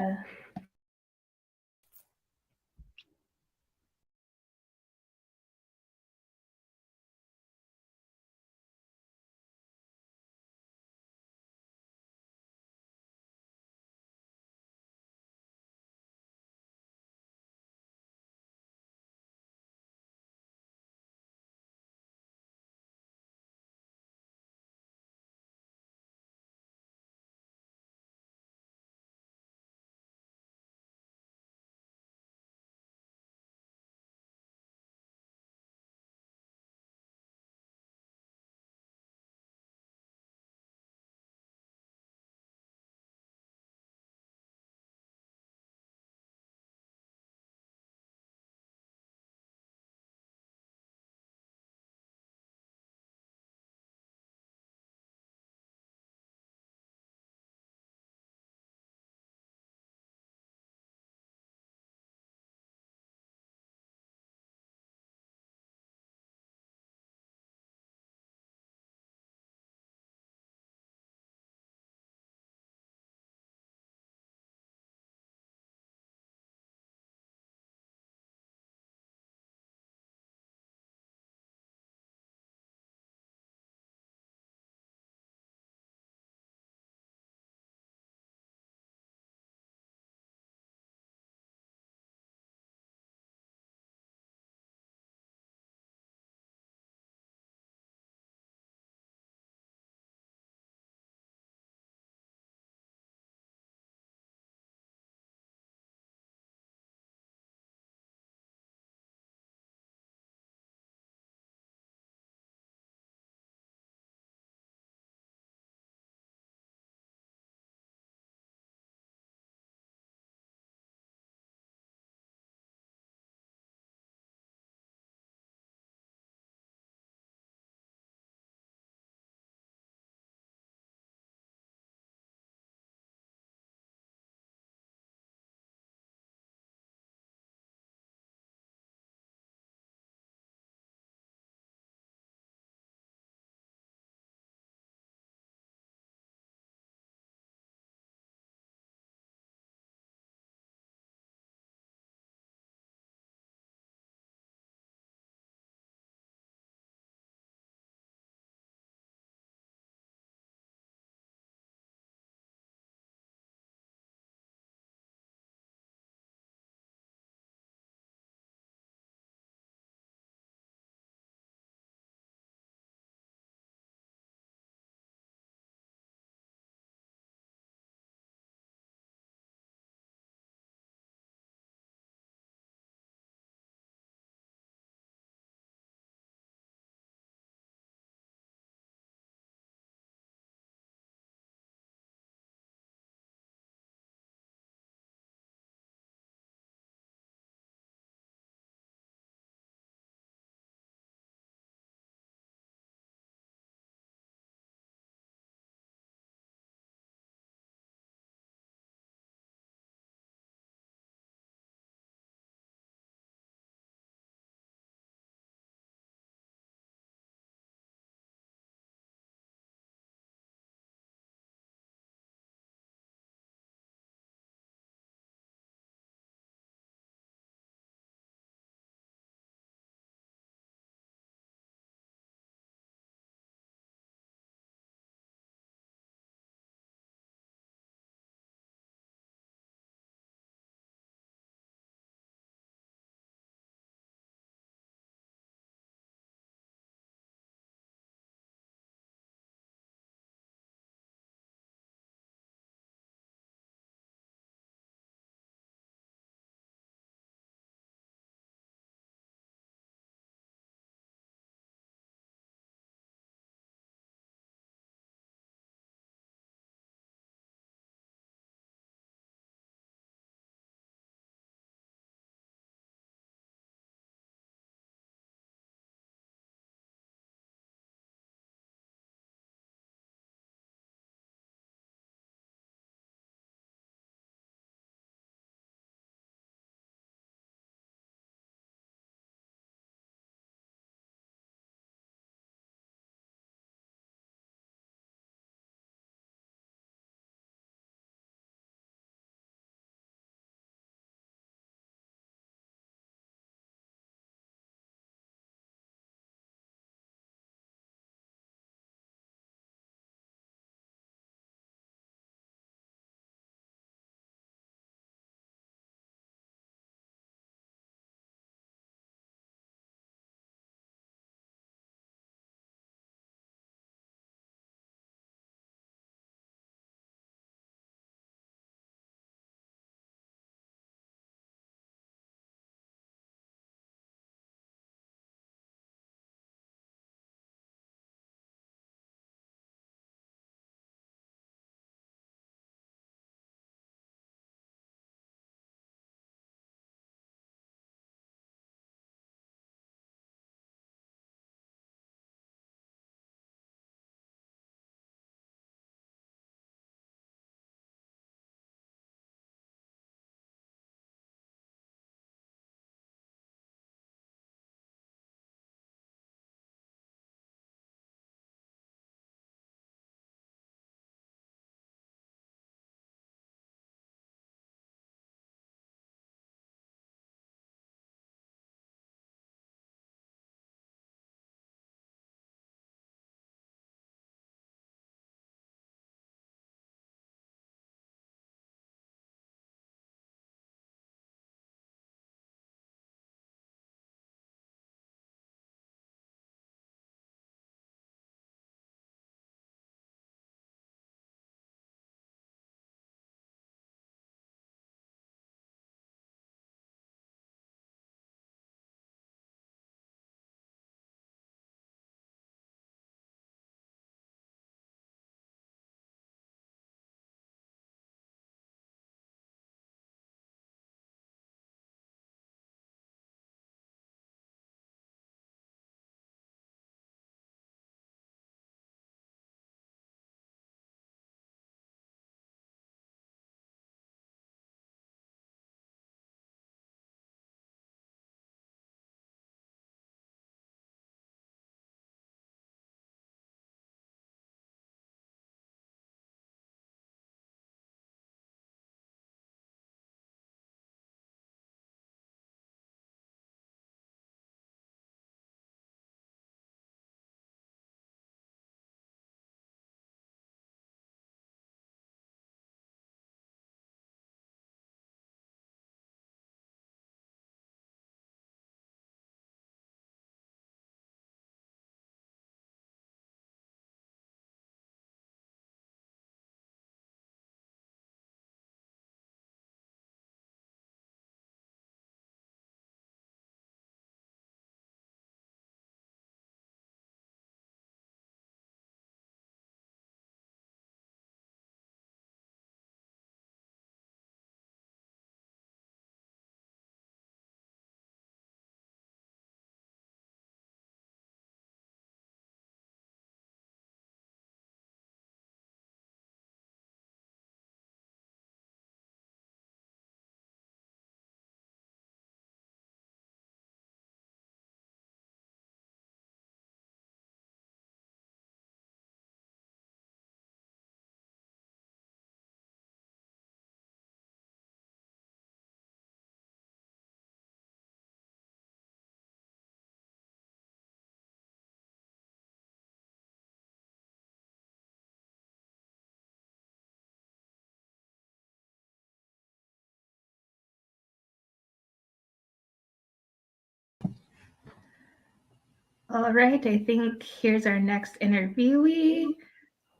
All right, I think here's our next interviewee.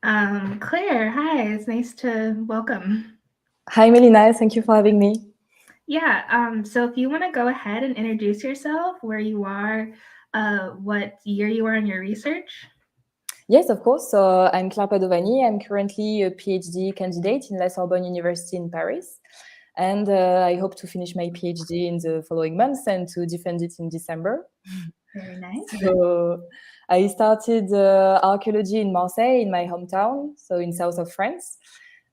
Claire, hi, it's nice to welcome. Hi, Melina. Thank you for having me. Yeah, so if you want to go ahead and introduce yourself, where you are, what year you are in your research. Yes, of course. So I'm Claire Padovani. I'm currently a PhD candidate in La Sorbonne University in Paris. And I hope to finish my PhD in the following months and to defend it in December. Very nice. So I started archaeology in Marseille, in my hometown, so in south of France.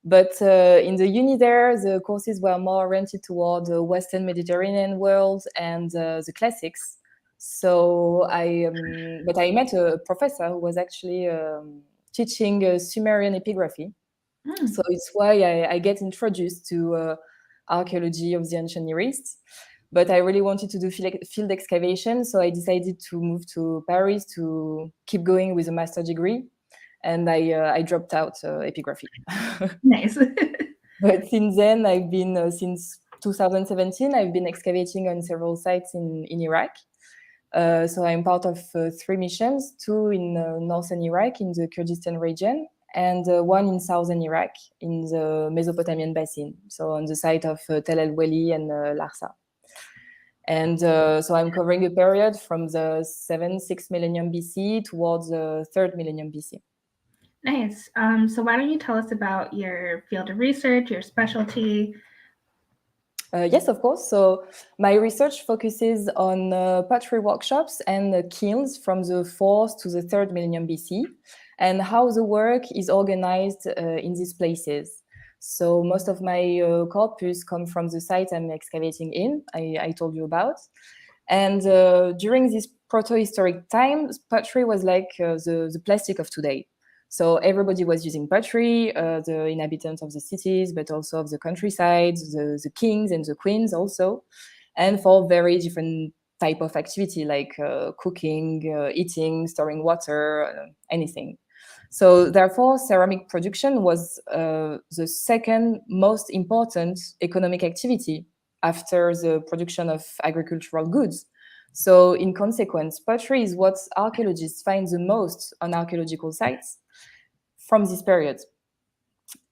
But in the uni there, the courses were more oriented toward the Western Mediterranean world and the classics. So but I met a professor who was actually teaching Sumerian epigraphy. So it's why I get introduced to archaeology of the ancient Near East. But I really wanted to do field excavation, so I decided to move to Paris to keep going with a master's degree. And I dropped out epigraphy. Nice. But since then, I've been, since 2017, I've been excavating on several sites in Iraq. So I'm part of 3 missions, 2 in northern Iraq in the Kurdistan region, and 1 in southern Iraq in the Mesopotamian basin, so on the site of Tel el-Weli and Larsa. And so I'm covering a period from the 6th millennium BC towards the 3rd millennium BC. Nice. So why don't you tell us about your field of research, your specialty? Yes, of course. So my research focuses on pottery workshops and kilns from the 4th to the 3rd millennium BC, and how the work is organized in these places. So most of my corpus come from the site I'm excavating in, I told you about. And during this proto-historic time, pottery was like the plastic of today. So everybody was using pottery, the inhabitants of the cities, but also of the countryside, the kings and the queens also, and for very different type of activity like cooking, eating, storing water, anything. So therefore, ceramic production was the second most important economic activity after the production of agricultural goods. So in consequence, pottery is what archaeologists find the most on archaeological sites from this period.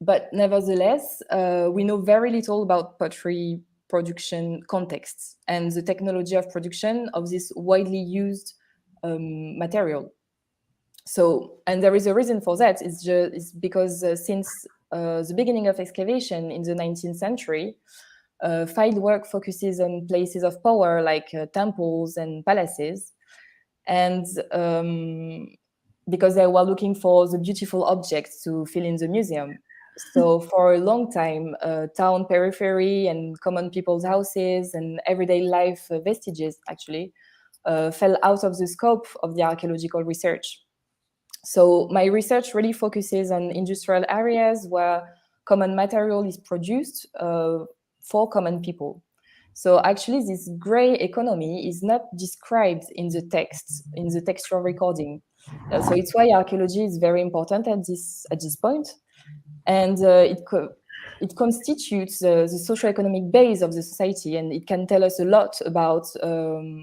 But nevertheless, we know very little about pottery production contexts and the technology of production of this widely used material. So, and there is a reason for that. It's because since the beginning of excavation in the 19th century, field work focuses on places of power like temples and palaces. And because they were looking for the beautiful objects to fill in the museum. So for a long time, town periphery and common people's houses and everyday life vestiges actually fell out of the scope of the archaeological research. So my research really focuses on industrial areas where common material is produced for common people. So actually, this gray economy is not described in the text, in the textual recording. So it's why archaeology is very important at this point, and it constitutes the socio-economic base of the society, and it can tell us a lot about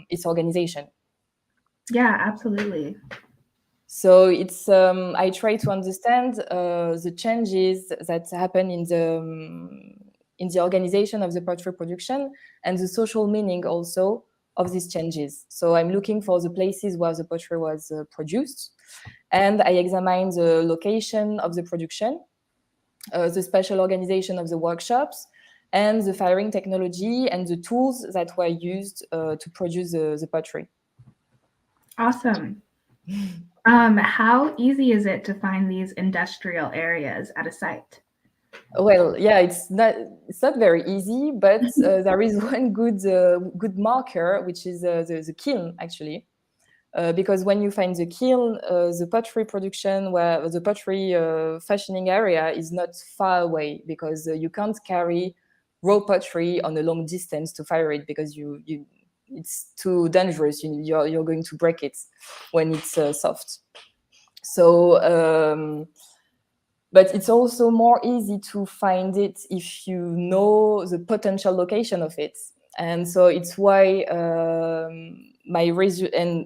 its organization. Yeah, absolutely. So it's I try to understand the changes that happen in the organization of the pottery production and the social meaning also of these changes. So I'm looking for the places where the pottery was produced, and I examine the location of the production, the special organization of the workshops, and the firing technology and the tools that were used to produce the pottery. Awesome. How easy is it to find these industrial areas at a site? Well, yeah, it's not very easy, but there is one good marker, which is the kiln actually, because when you find the kiln, the pottery production, where the pottery fashioning area is not far away, because you can't carry raw pottery on a long distance to fire it, because it's too dangerous. You're going to break it when it's soft. So. But it's also more easy to find it if you know the potential location of it. And so it's why and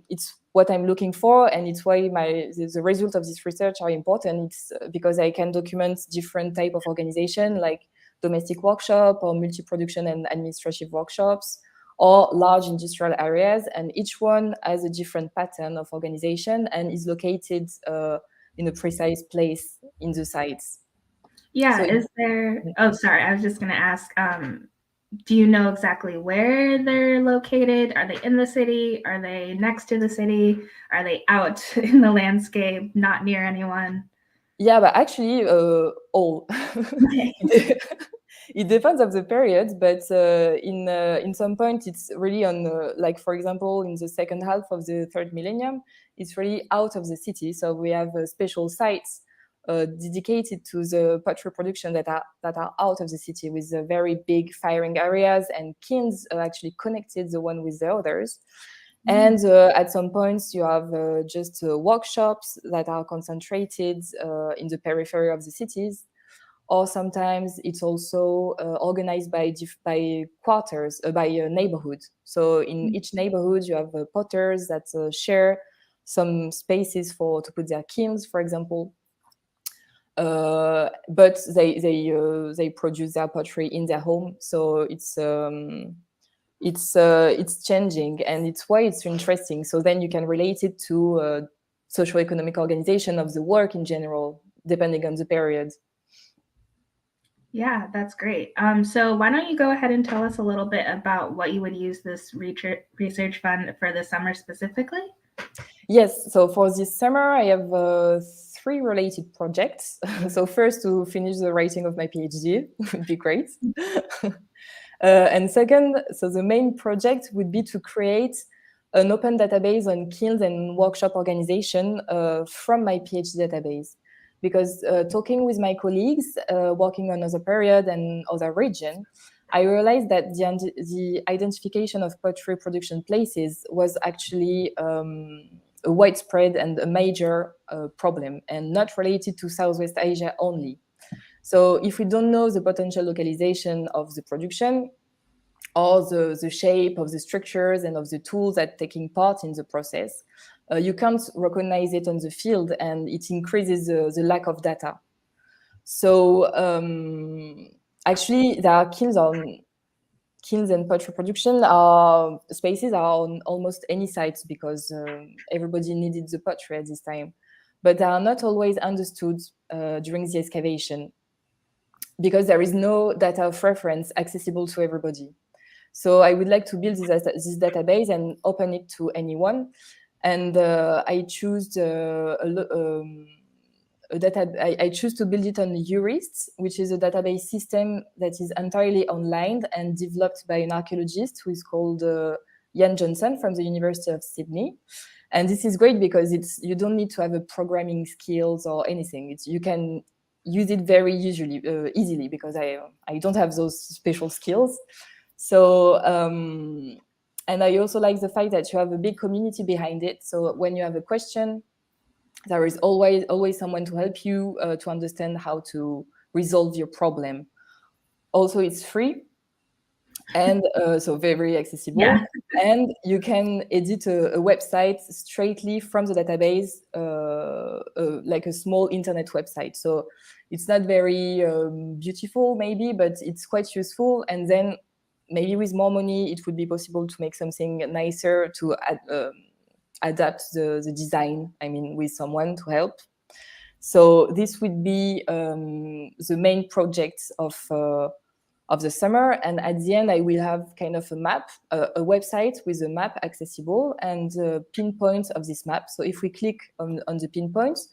it's what I'm looking for, and it's why the result of this research are important. It's because I can document different type of organization, like domestic workshop or multi-production and administrative workshops, or large industrial areas, and each one has a different pattern of organization and is located in a precise place in the sites. Yeah, So is there, oh, sorry, I was just going to ask, do you know exactly where they're located? Are they in the city? Are they next to the city? Are they out in the landscape, not near anyone? yeah, but actually, all. Okay. It depends of the period, but in some point, it's really on, like, for example, in the second half of the third millennium, it's really out of the city. So we have special sites dedicated to the pottery production that are out of the city, with very big firing areas and kilns actually connected the one with the others. And at some points, you have just workshops that are concentrated in the periphery of the cities, or sometimes it's also organized by quarters, by neighborhood. So in each neighborhood, you have potters that share some spaces to put their kilns, for example. But they produce their pottery in their home, so it's changing, and it's why it's interesting. So then you can relate it to socio-economic organization of the work in general, depending on the period. Yeah, that's great. So why don't you go ahead and tell us a little bit about what you would use this research fund for this summer specifically? Yes, so for this summer, I have 3 related projects. So first, to finish the writing of my PhD would be great. And second, so the main project would be to create an open database on kilns and workshop organization from my PhD database. Because talking with my colleagues working on other period and other region, I realized that the identification of pottery production places was actually a widespread and a major problem, and not related to Southwest Asia only. So if we don't know the potential localization of the production, or the shape of the structures and of the tools that taking part in the process, you can't recognize it on the field, and it increases the lack of data. So actually, there are kilns and pottery production spaces are on almost any sites, because everybody needed the pottery at this time. But they are not always understood during the excavation, because there is no data of reference accessible to everybody. So I would like to build this database and open it to anyone. And I choose I choose to build it on 🀭Jurists, which is a database system that is entirely online and developed by an archaeologist who is called Jan Johnson from the University of Sydney. And this is great because you don't need to have a programming skills or anything. You can use it very easily, because I don't have those special skills. So, and I also like the fact that you have a big community behind it. So when you have a question, there is always someone to help you to understand how to resolve your problem. Also, it's free, and so very accessible. Yeah. And you can edit a website straightly from the database, like a small internet website. So it's not very beautiful, maybe, but it's quite useful. And then maybe with more money, it would be possible to make something nicer, to adapt the design, with someone to help. So this would be the main project of the summer. And at the end, I will have kind of a map, a website with a map accessible, and pinpoints of this map. So if we click on the pinpoints,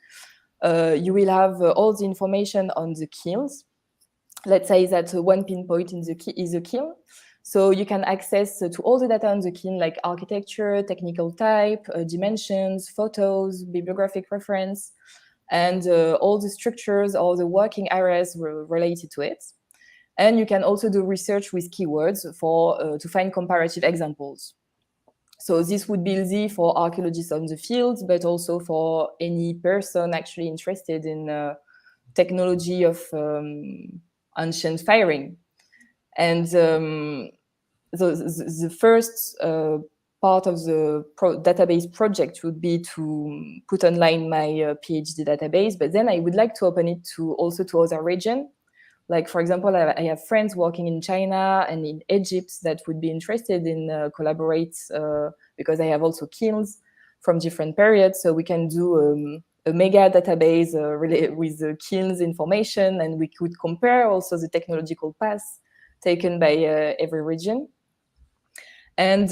you will have all the information on the kilns. Let's say that one pinpoint is a kiln. So you can access to all the data on the kiln, like architecture, technical type, dimensions, photos, bibliographic reference, and all the structures or the working areas related to it. And you can also do research with keywords to find comparative examples. So this would be easy for archaeologists on the field, but also for any person actually interested in technology of ancient firing. And the first part of the database project would be to put online my PhD database, but then I would like to open it to also to other regions. Like, for example, I have friends working in China and in Egypt that would be interested in collaborate because I have also kilns from different periods. So we can do a mega database with the kilns information, and we could compare also the technological paths taken by every region. And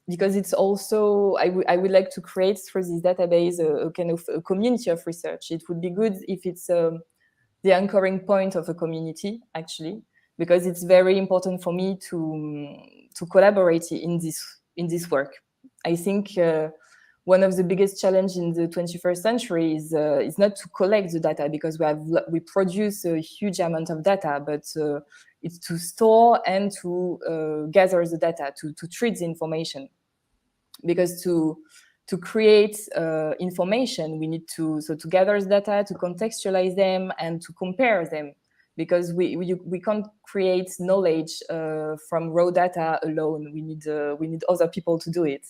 because it's also, I would like to create through this database a kind of a community of research. It would be good if it's the anchoring point of a community, actually, because it's very important for me to collaborate in this work. I think one of the biggest challenges in the 21st century is not to collect the data, because we produce a huge amount of data, but it's to store and to gather the data, to treat the information. Because to create information, we need to gather the data, to contextualize them, and to compare them, because we can't create knowledge from raw data alone. We need other people to do it.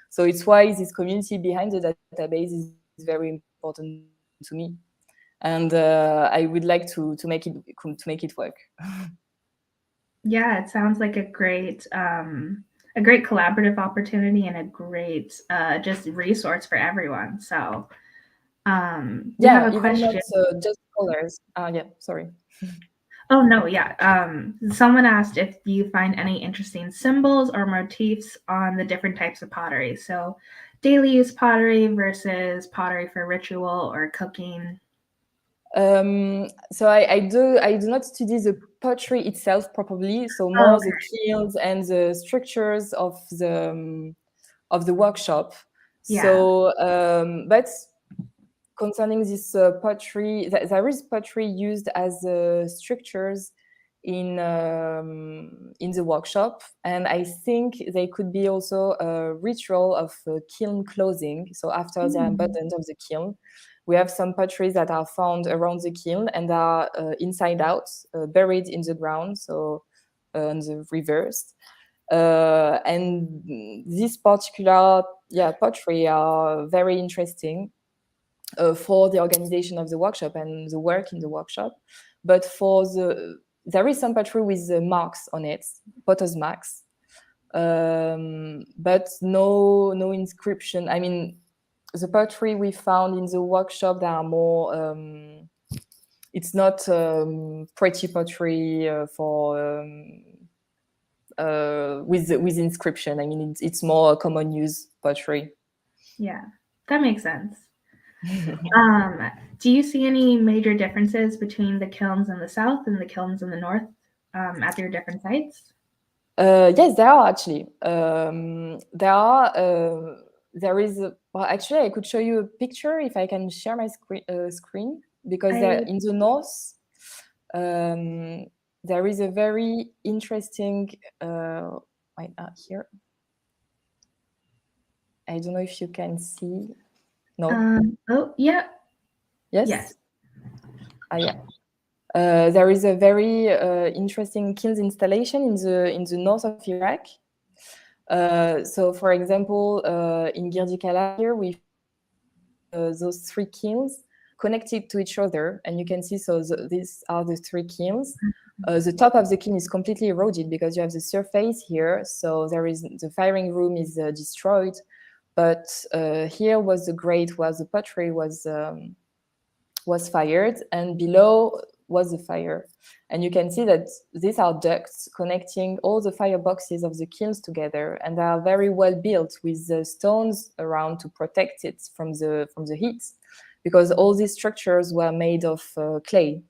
So it's why this community behind the database is very important to me, and I would like to make it work. Yeah, it sounds like a great collaborative opportunity and a great just resource for everyone. So we have a even question. not just scholars. Yeah, sorry. Oh no, yeah. Someone asked if you find any interesting symbols or motifs on the different types of pottery. So daily use pottery versus pottery for ritual or cooking. So I do not study the pottery itself properly, so more the kilns and the structures of the workshop. Yeah. So but concerning this pottery, there is pottery used as structures in the workshop, and I think they could be also a ritual of kiln closing. So after the abandonment of the kiln, we have some potteries that are found around the kiln and are inside out, buried in the ground, so on the reverse. And this particular pottery are very interesting for the organization of the workshop and the work in the workshop. But there is some pottery with marks on it, potter's marks, but no inscription. I mean, the pottery we found in the workshop, there are more. It's not pretty pottery with inscription. I mean, it's more common use pottery. Yeah, that makes sense. Do you see any major differences between the kilns in the south and the kilns in the north at your different sites? Yes, there are actually. There is. Well, actually, I could show you a picture if I can share my screen, because in the north, there is a very interesting. Right here. I don't know if you can see. No. Oh, yeah. Yes. Yeah. There is a very interesting kilns installation in the north of Iraq. So, for example, in Girdikala here, we those three kilns connected to each other, and you can see. So these are the three kilns. The top of the kiln is completely eroded because you have the surface here. So the firing room is destroyed, but here was the grate where the pottery was fired, and below was the fire. And you can see that these are ducts connecting all the fireboxes of the kilns together, and they are very well built with the stones around to protect it from the heat, because all these structures were made of clay.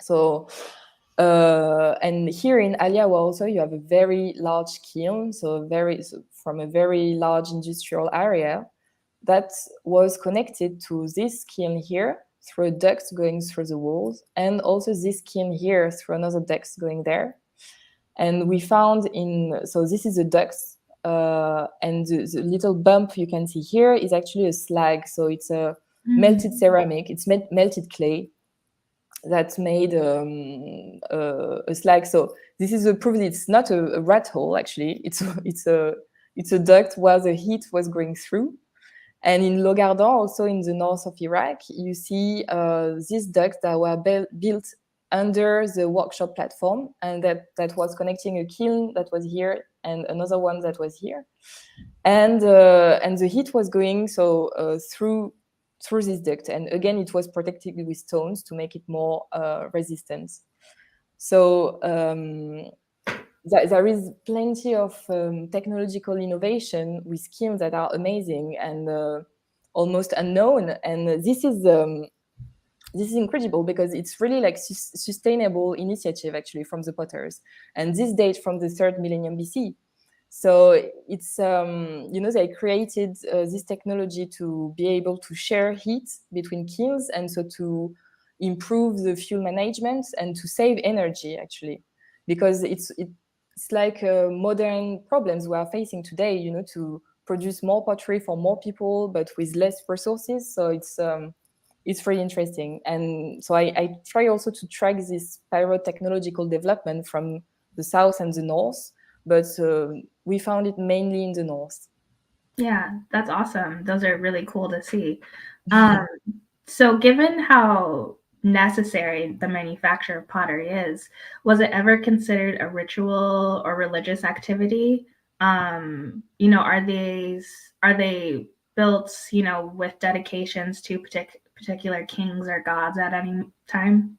So and here in Aliawa also you have a very large kiln, from a very large industrial area that was connected to this kiln here through a duct going through the walls, and also this kiln here through another duct going there. And we found so this is a duct, and the little bump you can see here is actually a slag. So it's a melted ceramic, it's melted clay that made a slag. So this is a proof that it's not a rat hole, actually. It's a it's a duct where the heat was going through. And in 𝀭gardan, also in the north of Iraq, you see these ducts that were built under the workshop platform, and that was connecting a kiln that was here and another one that was here. And the heat was going through this duct. And again, it was protected with stones to make it more resistant. So there is plenty of technological innovation with kilns that are amazing and almost unknown. And this is incredible because it's really like sustainable initiative actually from the potters. And this dates from the 3rd millennium BC. So it's, they created this technology to be able to share heat between kilns and so to improve the fuel management and to save energy actually, because it's like modern problems we are facing today, to produce more pottery for more people, but with less resources. So it's really interesting. And so I try also to track this pyrotechnological development from the south and the north, but we found it mainly in the north. Yeah, that's awesome. Those are really cool to see. So given how necessary the manufacture of pottery is, was it ever considered a ritual or religious activity? Are they built, with dedications to particular kings or gods at any time?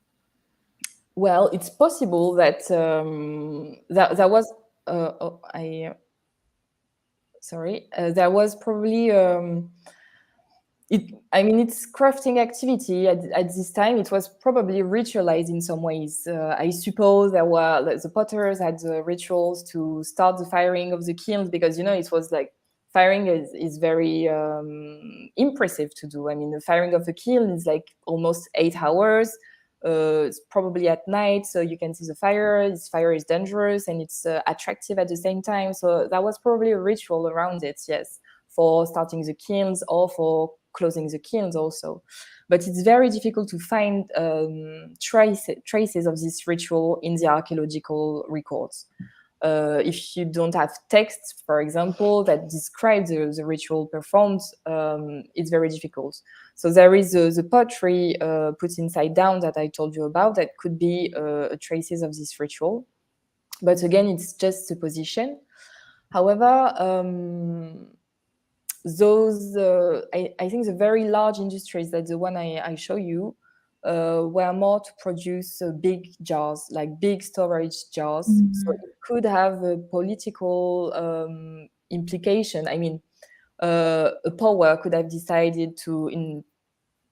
Well, it's possible that there was there was probably it's crafting activity at this time. It was probably ritualized in some ways. I suppose the potters had rituals to start the firing of the kilns because it was like firing is very impressive to do. I mean, the firing of a kiln is like almost 8 hours. It's probably at night, so you can see the fire. This fire is dangerous and it's attractive at the same time. So that was probably a ritual around it, yes, for starting the kilns or for closing the kilns also. But it's very difficult to find traces of this ritual in the archaeological records. If you don't have texts, for example, that describe the ritual performed, it's very difficult. So there is the pottery put inside down that I told you about that could be traces of this ritual. But again, it's just supposition. However, I think the very large industries, like the one I show you, were more to produce big jars, like big storage jars. So it could have a political implication. I mean, a power could have decided to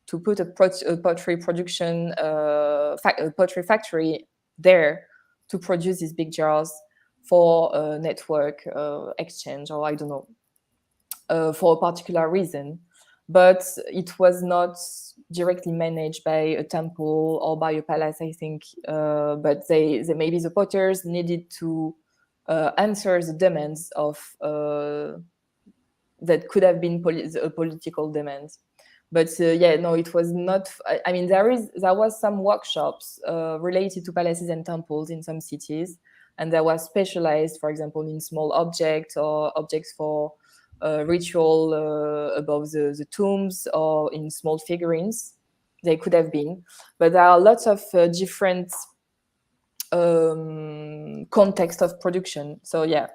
put a pottery production, a pottery factory there to produce these big jars for network exchange, or I don't know, for a particular reason. But it was not directly managed by a temple or by a palace, I think. But they maybe the potters needed to answer the demands of that could have been a political demand. But it was not. I mean, there was some workshops related to palaces and temples in some cities, and there was specialized, for example, in small objects or objects for ritual above the tombs or in small figurines. They could have been, but there are lots of different context of production. So yeah,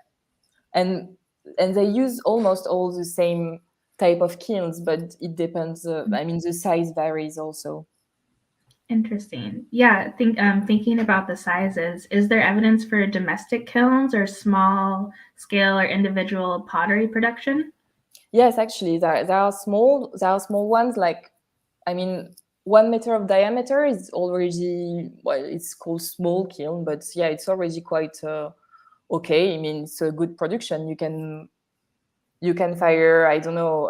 and they use almost all the same type of kilns, but it depends. I mean, the size varies also. Interesting. Yeah, thinking about the sizes, is there evidence for domestic kilns or small scale or individual pottery production? Yes, actually, there are small ones. Like, I mean, 1 meter of diameter is already, well, it's called small kiln, but yeah, it's already quite okay. I mean, it's a good production. You can fire, I don't know,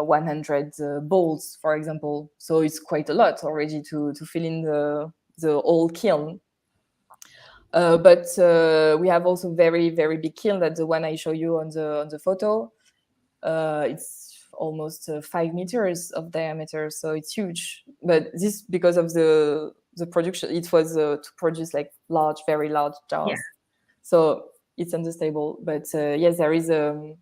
100 bowls, for example. So it's quite a lot already to fill in the old kiln. But we have also very, very big kiln. That's the one I show you on the photo. It's almost 5 meters of diameter, so it's huge. But this because of the production. It was to produce like large, very large jars. Yeah. So it's understable. But yes, there is a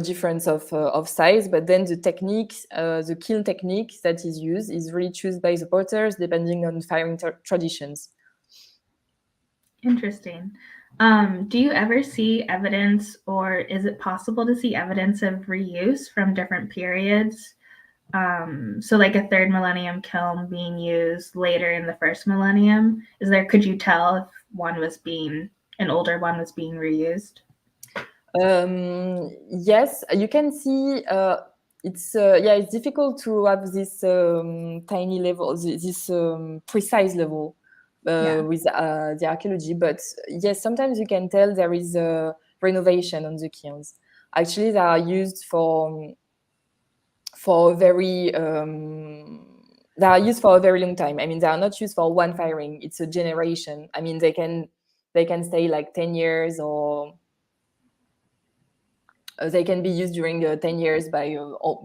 difference of size, but then the technique, the kiln technique that is used is really chosen by the potters depending on firing traditions. Interesting. Do you ever see evidence, or is it possible to see evidence of reuse from different periods? So like a third millennium kiln being used later in the first millennium, could you tell if an older one was being reused? Yes, you can see. It's difficult to have this tiny level, this precise level with the archaeology. But yes, sometimes you can tell there is a renovation on the kilns. Actually, they are used for a very long time. I mean, they are not used for one firing. It's a generation. I mean, they can stay like 10 years, or they can be used during 10 years by,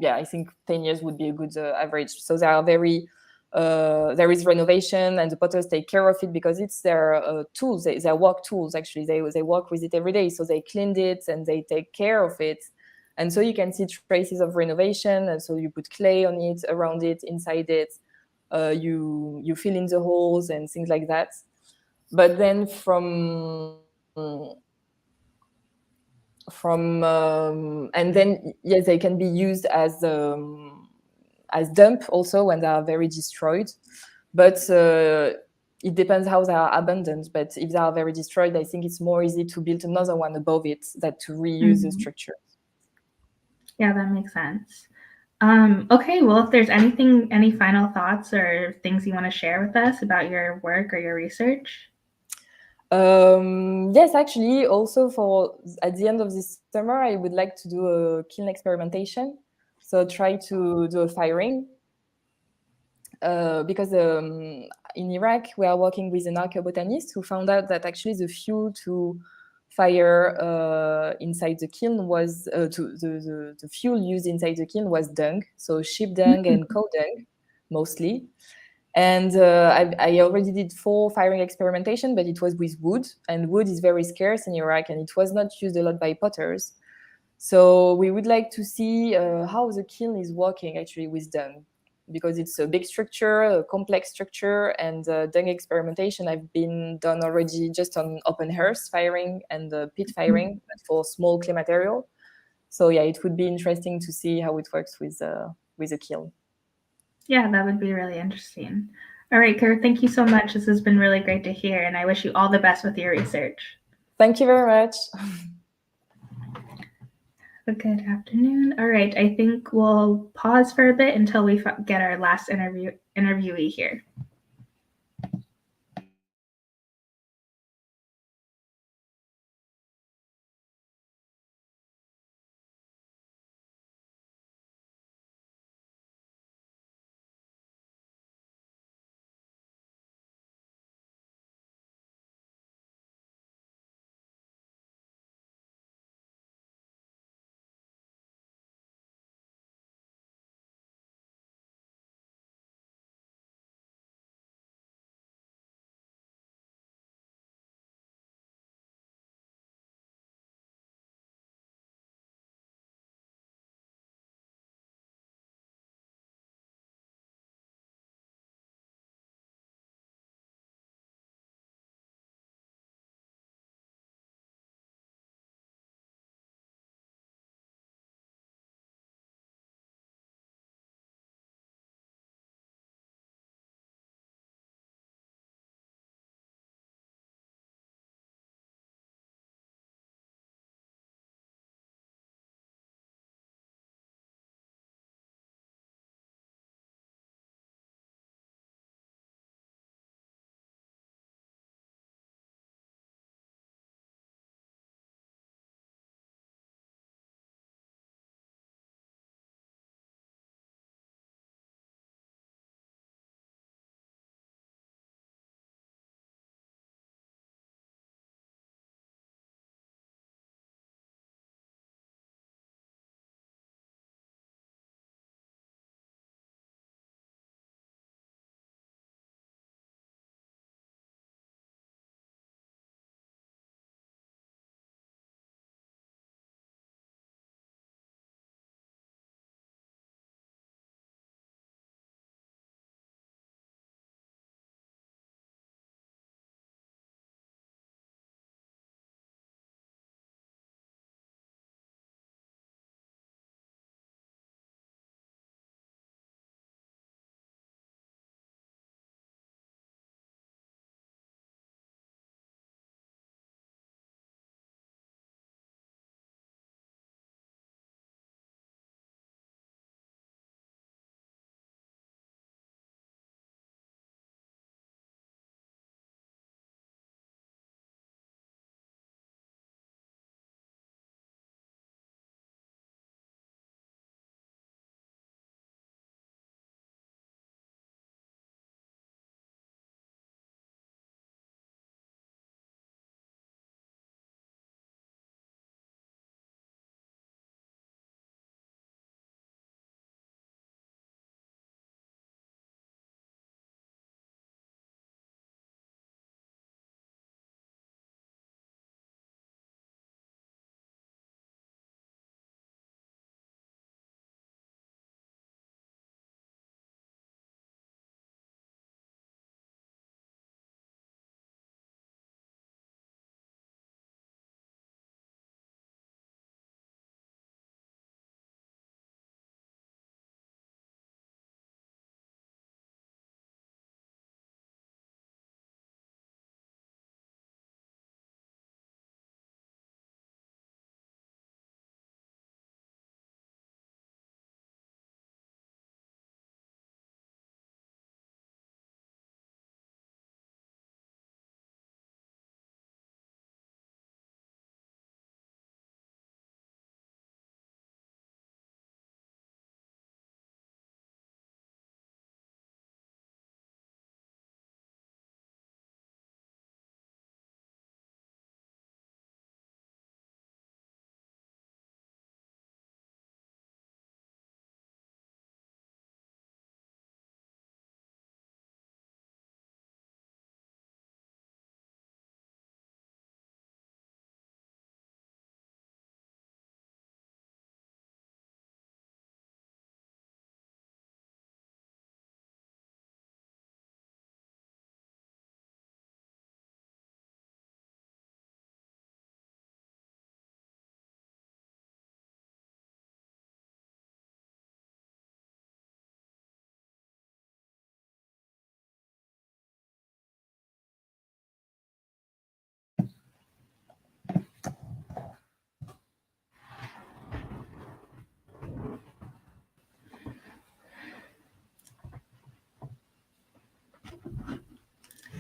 I think 10 years would be a good average. So they are very, there is renovation, and the potters take care of it because it's their tools, their work tools, actually. They work with it every day. So they cleaned it and they take care of it. And so you can see traces of renovation. And so you put clay on it, around it, inside it. You fill in the holes and things like that. But then and then yes, they can be used as dump also when they are very destroyed. But it depends how they are abandoned. But if they are very destroyed, I think it's more easy to build another one above it than to reuse the structure. Yeah, that makes sense. Okay, well, if there's any final thoughts or things you want to share with us about your work or your research? Yes, actually, also at the end of this summer, I would like to do a kiln experimentation. So try to do a firing. Because in Iraq, we are working with an archaeobotanist who found out that actually the fuel to fire inside the kiln was the fuel used inside the kiln was dung, so sheep dung and cow dung mostly. And I already did 4 firing experimentation, but it was with wood, and wood is very scarce in Iraq, and it was not used a lot by potters. So we would like to see how the kiln is working actually with dung, because it's a big structure, a complex structure, and dung experimentation have been done already just on open hearth firing and pit firing, but for small clay material. So yeah, it would be interesting to see how it works with a kiln. Yeah, that would be really interesting. All right, Kurt, thank you so much. This has been really great to hear, and I wish you all the best with your research. Thank you very much. Good afternoon. All right, I think we'll pause for a bit until we get our last interviewee here.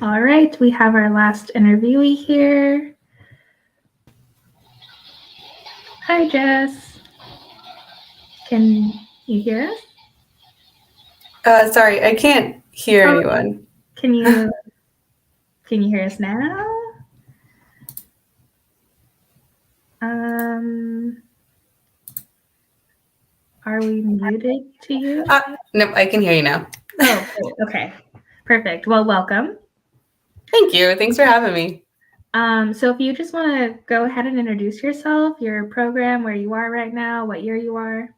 All right, we have our last interviewee here. Hi, Jess. Can you hear us? Sorry, I can't hear anyone. Can you hear us now? Are we muted to you? Nope, I can hear you now. Oh, cool. Okay, perfect. Well, welcome. Thank you. Thanks for having me. So if you just want to go ahead and introduce yourself, your program, where you are right now, what year you are.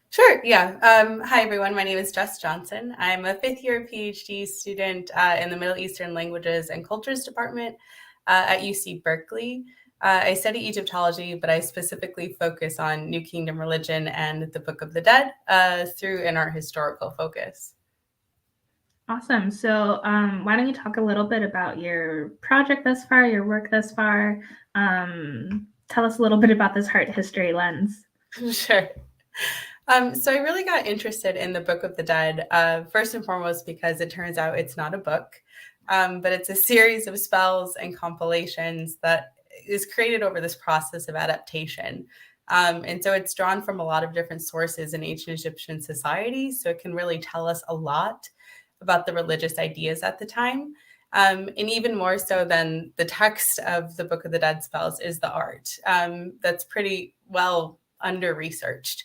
Sure, yeah. Hi, everyone. My name is Jess Johnson. I'm a fifth-year PhD student in the Middle Eastern Languages and Cultures Department at UC Berkeley. I study Egyptology, but I specifically focus on New Kingdom religion and the Book of the Dead through an art historical focus. Awesome. So why don't you talk a little bit about your project thus far, your work thus far? Tell us a little bit about this art history lens. Sure. So I really got interested in the Book of the Dead, first and foremost, because it turns out it's not a book, but it's a series of spells and compilations that is created over this process of adaptation. And so it's drawn from a lot of different sources in ancient Egyptian society. So it can really tell us a lot about the religious ideas at the time. And even more so than the text of the Book of the Dead spells is the art. That's pretty well under-researched.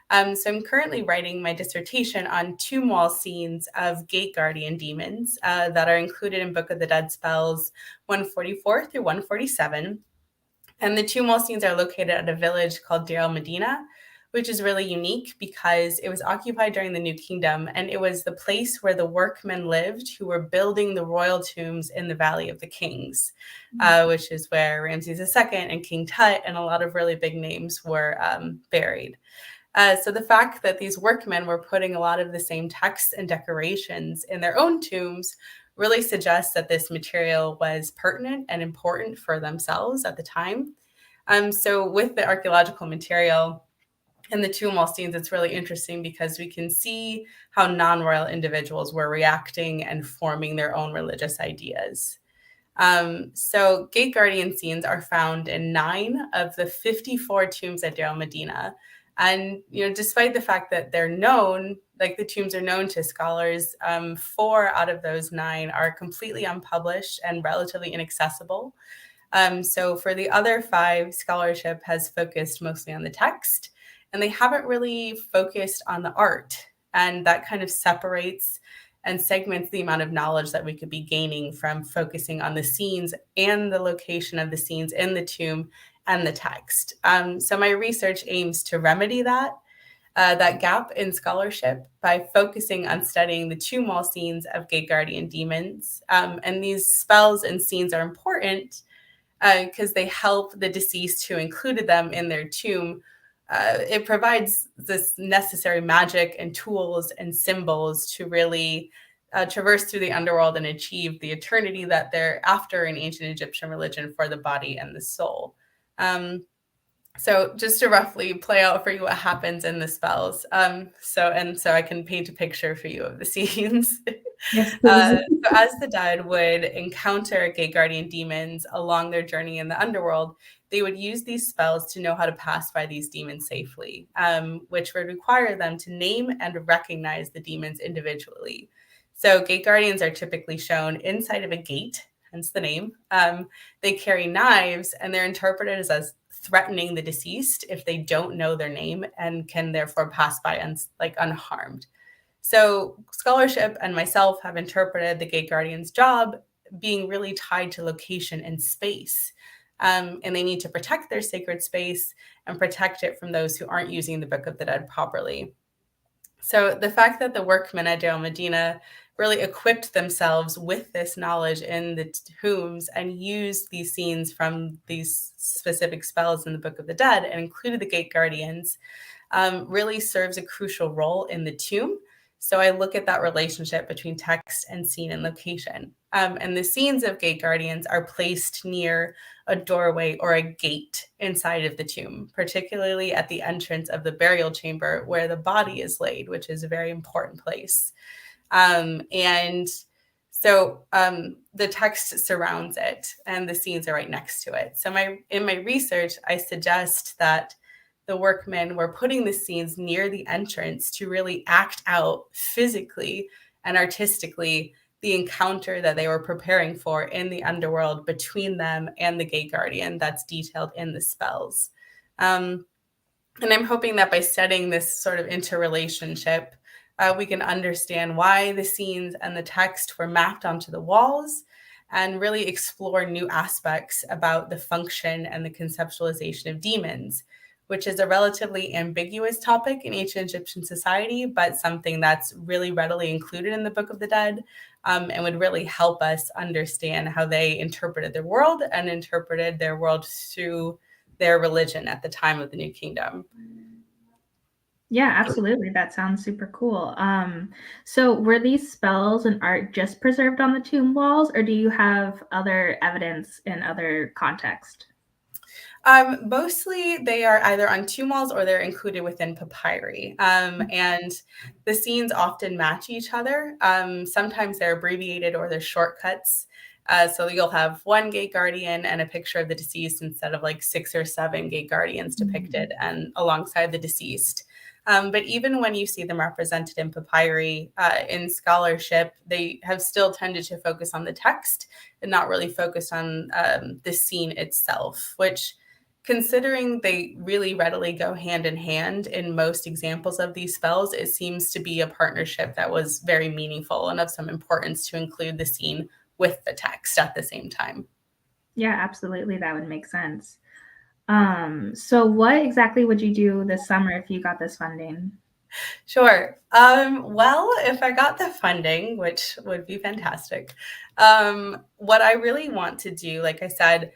So I'm currently writing my dissertation on tomb wall scenes of gate guardian demons that are included in Book of the Dead spells 144 through 147. And the tomb wall scenes are located at a village called Deir el-Medina, which is really unique because it was occupied during the New Kingdom, and it was the place where the workmen lived who were building the royal tombs in the Valley of the Kings, which is where Ramses II and King Tut and a lot of really big names were buried. So the fact that these workmen were putting a lot of the same texts and decorations in their own tombs really suggests that this material was pertinent and important for themselves at the time. So with the archaeological material and the tomb wall scenes, it's really interesting because we can see how non-royal individuals were reacting and forming their own religious ideas. So gate guardian scenes are found in 9 of the 54 tombs at Deir el-Medina. And, despite the fact that they're known, like the tombs are known to scholars, 4 out of those 9 are completely unpublished and relatively inaccessible. So for the other 5, scholarship has focused mostly on the text, and they haven't really focused on the art. And that kind of separates and segments the amount of knowledge that we could be gaining from focusing on the scenes and the location of the scenes in the tomb and the text. So my research aims to remedy that gap in scholarship by focusing on studying the tomb wall scenes of gate guardian demons. And these spells and scenes are important because they help the deceased who included them in their tomb. It provides this necessary magic and tools and symbols to really traverse through the underworld and achieve the eternity that they're after in ancient Egyptian religion for the body and the soul. So just to roughly play out for you what happens in the spells. So I can paint a picture for you of the scenes. Yes, So as the dead would encounter gate guardian demons along their journey in the underworld, they would use these spells to know how to pass by these demons safely, which would require them to name and recognize the demons individually. So gate guardians are typically shown inside of a gate, hence the name. They carry knives, and they're interpreted as threatening the deceased if they don't know their name and can therefore pass by unharmed. So scholarship and myself have interpreted the gate guardian's job being really tied to location and space. And they need to protect their sacred space and protect it from those who aren't using the Book of the Dead properly. So the fact that the workmen at Deir el-Medina really equipped themselves with this knowledge in the tombs and used these scenes from these specific spells in the Book of the Dead and included the gate guardians really serves a crucial role in the tomb. So I look at that relationship between text and scene and location. And the scenes of gate guardians are placed near a doorway or a gate inside of the tomb, particularly at the entrance of the burial chamber where the body is laid, which is a very important place. And So the text surrounds it and the scenes are right next to it. So in my research, I suggest that the workmen were putting the scenes near the entrance to really act out physically and artistically the encounter that they were preparing for in the underworld between them and the gate guardian that's detailed in the spells. And I'm hoping that by studying this sort of interrelationship, we can understand why the scenes and the text were mapped onto the walls and really explore new aspects about the function and the conceptualization of demons, which is a relatively ambiguous topic in ancient Egyptian society, but something that's really readily included in the Book of the Dead, and would really help us understand how they interpreted their world and interpreted their world through their religion at the time of the New Kingdom. Yeah, absolutely. That sounds super cool. So were these spells and art just preserved on the tomb walls, or do you have other evidence in other context? Mostly they are either on tomb walls or they're included within papyri. And the scenes often match each other. Sometimes they're abbreviated or they're shortcuts. So you'll have one gate guardian and a picture of the deceased instead of like 6 or 7 gate guardians depicted and alongside the deceased. But even when you see them represented in papyri, in scholarship, they have still tended to focus on the text and not really focus on the scene itself, which, considering they really readily go hand in hand in most examples of these spells, it seems to be a partnership that was very meaningful and of some importance to include the scene with the text at the same time. Yeah, absolutely. That would make sense. So what exactly would you do this summer if you got this funding? Sure. Well, if I got the funding, which would be fantastic, what I really want to do, like I said,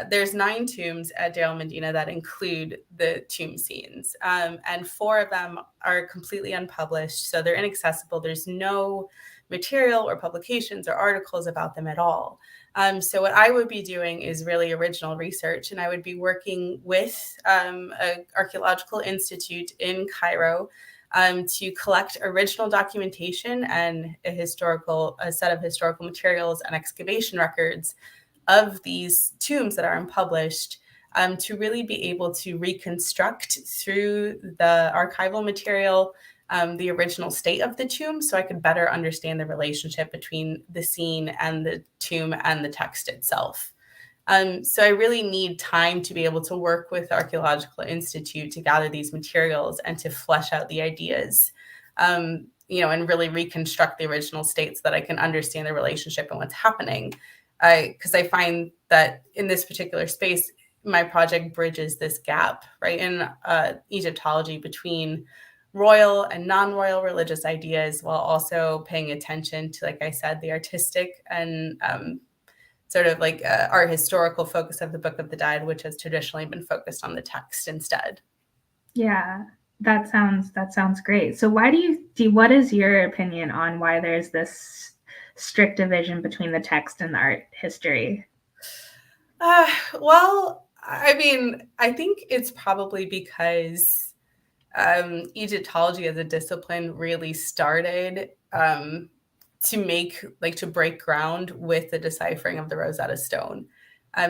there's 9 tombs at Deir el-Medina that include the tomb scenes, and 4 of them are completely unpublished, so they're inaccessible. There's no material or publications or articles about them at all. So what I would be doing is really original research, and I would be working with an archaeological institute in Cairo to collect original documentation and a set of historical materials and excavation records of these tombs that are unpublished, to really be able to reconstruct through the archival material the original state of the tomb, so I could better understand the relationship between the scene and the tomb and the text itself. So I really need time to be able to work with the Archaeological Institute to gather these materials and to flesh out the ideas, and really reconstruct the original state so that I can understand the relationship and what's happening. Because I find that in this particular space, my project bridges this gap, right, in Egyptology between royal and non-royal religious ideas, while also paying attention to, like I said, the artistic and sort of like art historical focus of the Book of the Dead, which has traditionally been focused on the text instead. Yeah, that sounds great. So what is your opinion on why there's this strict division between the text and the art history? Well, I mean, I think it's probably because Egyptology as a discipline really started to break ground with the deciphering of the Rosetta Stone.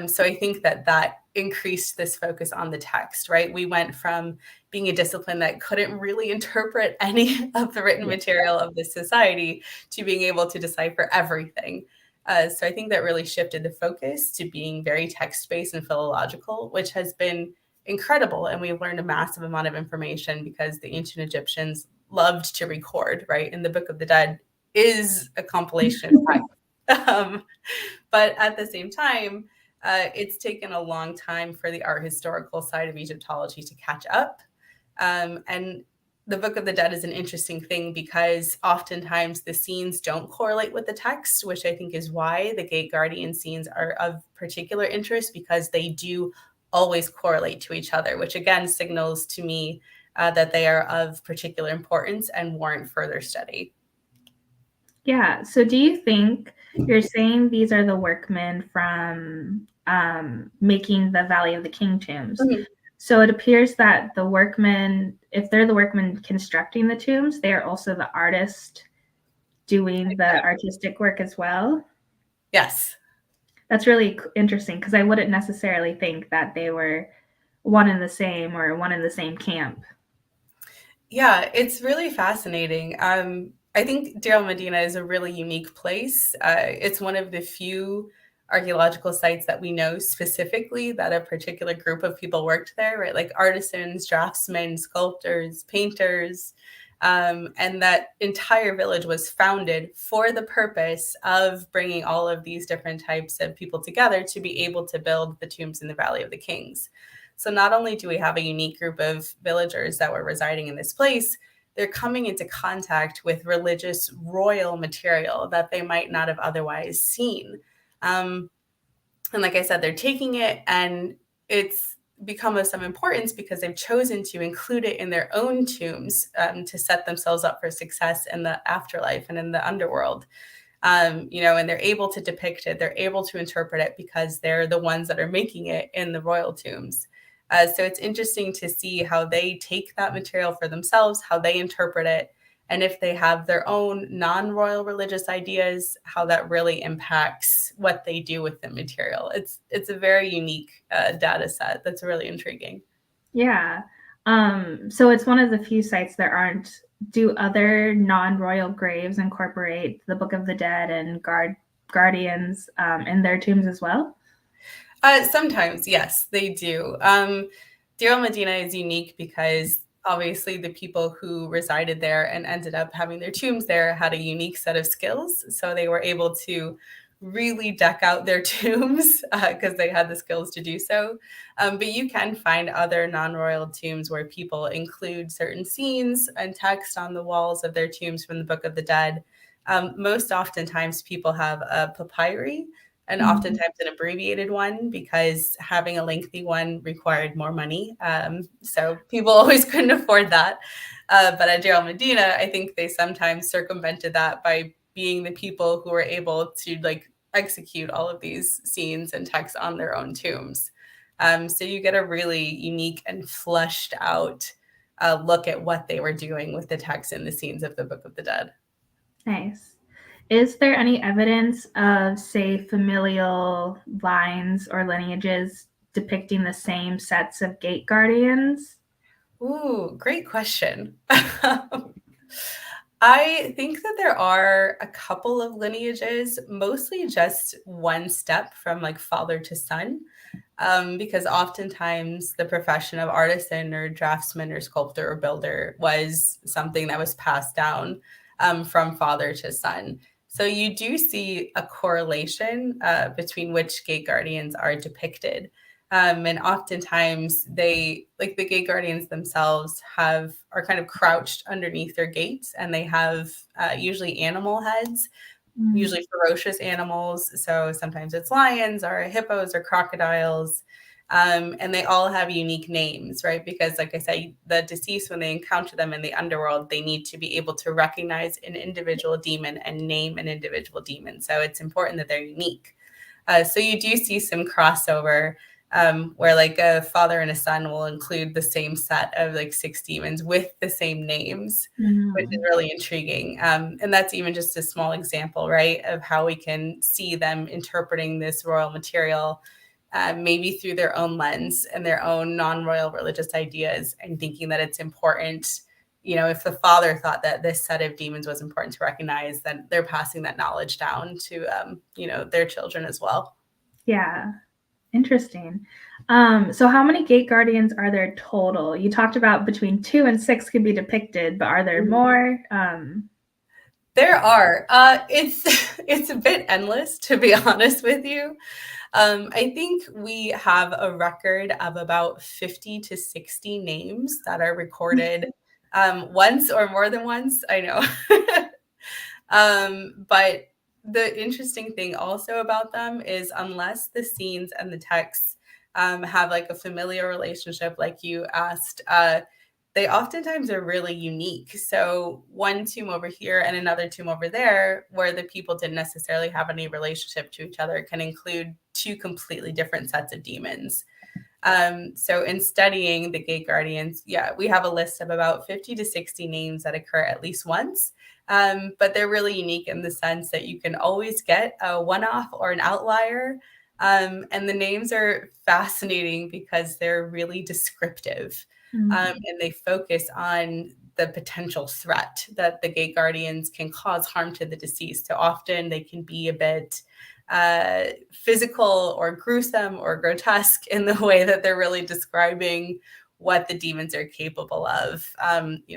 So I think that increased this focus on the text, right? We went from being a discipline that couldn't really interpret any of the written material of this society to being able to decipher everything. So I think that really shifted the focus to being very text-based and philological, which has been incredible. And we've learned a massive amount of information because the ancient Egyptians loved to record, right? And the Book of the Dead is a compilation of facts. But at the same time, it's taken a long time for the art historical side of Egyptology to catch up. And the Book of the Dead is an interesting thing because oftentimes the scenes don't correlate with the text, which I think is why the gate guardian scenes are of particular interest, because they do always correlate to each other, which again signals to me that they are of particular importance and warrant further study. Yeah. So do you think you're saying these are the workmen from making the Valley of the King tombs? Mm-hmm. So it appears that the workmen, if they're the workmen constructing the tombs, they are also the artist doing the artistic work as well? Yes. That's really interesting because I wouldn't necessarily think that they were one and the same or one in the same camp. Yeah, it's really fascinating. I think Deir el-Medina is a really unique place. It's one of the few archaeological sites that we know specifically that a particular group of people worked there, right? Like artisans, draftsmen, sculptors, painters. And that entire village was founded for the purpose of bringing all of these different types of people together to be able to build the tombs in the Valley of the Kings. So not only do we have a unique group of villagers that were residing in this place, they're coming into contact with religious royal material that they might not have otherwise seen. And like I said, they're taking it, and it's become of some importance because they've chosen to include it in their own tombs to set themselves up for success in the afterlife and in the underworld. And they're able to depict it, they're able to interpret it because they're the ones that are making it in the royal tombs. So it's interesting to see how they take that material for themselves, how they interpret it, and if they have their own non-royal religious ideas, how that really impacts what they do with the material. It's a very unique data set that's really intriguing. Yeah. So it's one of the few sites there aren't. Do other non-royal graves incorporate the Book of the Dead and guardians in their tombs as well? Sometimes, yes, they do. Deir el-Medina is unique because obviously the people who resided there and ended up having their tombs there had a unique set of skills. So they were able to really deck out their tombs because they had the skills to do so. But you can find other non-royal tombs where people include certain scenes and text on the walls of their tombs from the Book of the Dead. Most oftentimes people have a papyri, and oftentimes an abbreviated one because having a lengthy one required more money. So people always couldn't afford that. But at Deir el-Medina, I think they sometimes circumvented that by being the people who were able to execute all of these scenes and texts on their own tombs. So you get a really unique and fleshed out look at what they were doing with the text and the scenes of the Book of the Dead. Nice. Is there any evidence of, say, familial lines or lineages depicting the same sets of gate guardians? Ooh, great question. I think that there are a couple of lineages, mostly just one step from father to son, because oftentimes the profession of artisan or draftsman or sculptor or builder was something that was passed down from father to son. So you do see a correlation between which gate guardians are depicted. And oftentimes the gate guardians themselves are kind of crouched underneath their gates, and they have usually animal heads, usually ferocious animals. So sometimes it's lions or hippos or crocodiles. And they all have unique names, right? Because like I said, the deceased, when they encounter them in the underworld, they need to be able to recognize an individual demon and name an individual demon. So it's important that they're unique. So you do see some crossover where a father and a son will include the same set of 6 demons with the same names, which is really intriguing. And that's even just a small example, right, of how we can see them interpreting this royal material maybe through their own lens and their own non-royal religious ideas, and thinking that it's important. If the father thought that this set of demons was important to recognize, then they're passing that knowledge down to, their children as well. Yeah, interesting. So how many gate guardians are there total? You talked about between 2 and 6 could be depicted, but are there more? There are. It's a bit endless, to be honest with you. I think we have a record of about 50 to 60 names that are recorded once or more than once. I know. But the interesting thing also about them is, unless the scenes and the texts have a familiar relationship, like you asked, they oftentimes are really unique. So one tomb over here and another tomb over there, where the people didn't necessarily have any relationship to each other, can include 2 completely different sets of demons. So in studying the gate guardians, we have a list of about 50 to 60 names that occur at least once. but they're really unique in the sense that you can always get a one-off or an outlier. And the names are fascinating because they're really descriptive, and they focus on the potential threat that the gate guardians can cause harm to the deceased. So often they can be a bit physical or gruesome or grotesque in the way that they're really describing what the demons are capable of.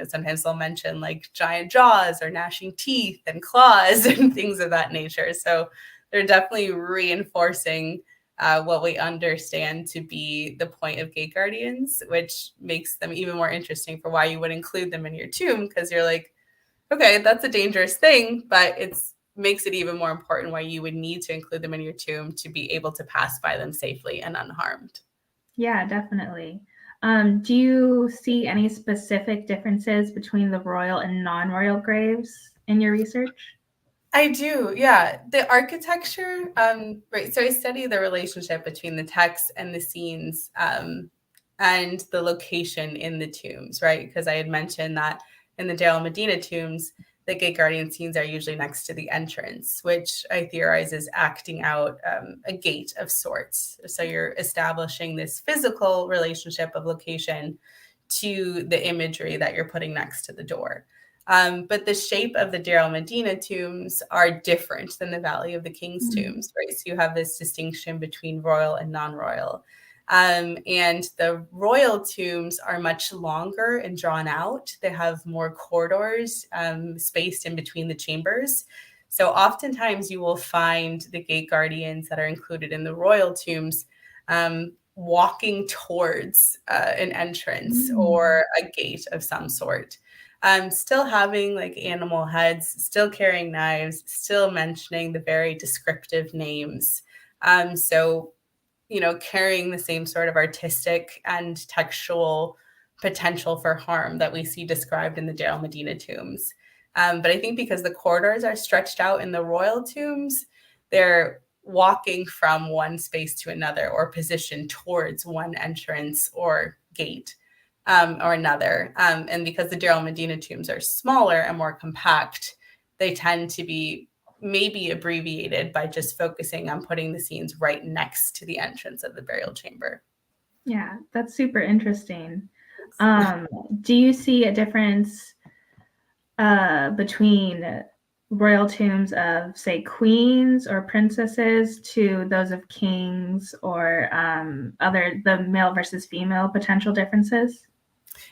Sometimes they'll mention like giant jaws or gnashing teeth and claws and things of that nature. So they're definitely reinforcing what we understand to be the point of gate guardians, which makes them even more interesting for why you would include them in your tomb, because you're like, okay, that's a dangerous thing, but it makes it even more important why you would need to include them in your tomb to be able to pass by them safely and unharmed. Yeah, definitely. Do you see any specific differences between the royal and non-royal graves in your research? I do, yeah. The architecture, right. So I study the relationship between the text and the scenes, and the location in the tombs, right? Because I had mentioned that in the Deir el-Medina tombs, the gate guardian scenes are usually next to the entrance, which I theorize is acting out a gate of sorts. So you're establishing this physical relationship of location to the imagery that you're putting next to the door. But the shape of the Deir el-Medina tombs are different than the Valley of the Kings tombs, right? So you have this distinction between royal and non-royal. And the royal tombs are much longer and drawn out. They have more corridors spaced in between the chambers. So oftentimes you will find the gate guardians that are included in the royal tombs walking towards an entrance or a gate of some sort. Still having like animal heads, still carrying knives, still mentioning the very descriptive names. So, carrying the same sort of artistic and textual potential for harm that we see described in the Deir el-Medina tombs. But I think because the corridors are stretched out in the royal tombs, they're walking from one space to another or positioned towards one entrance or gate. Or another. And because the Deir el-Medina tombs are smaller and more compact, they tend to be maybe abbreviated by just focusing on putting the scenes right next to the entrance of the burial chamber. Yeah, that's super interesting. Do you see a difference between royal tombs of, say, queens or princesses to those of kings, or the male versus female potential differences?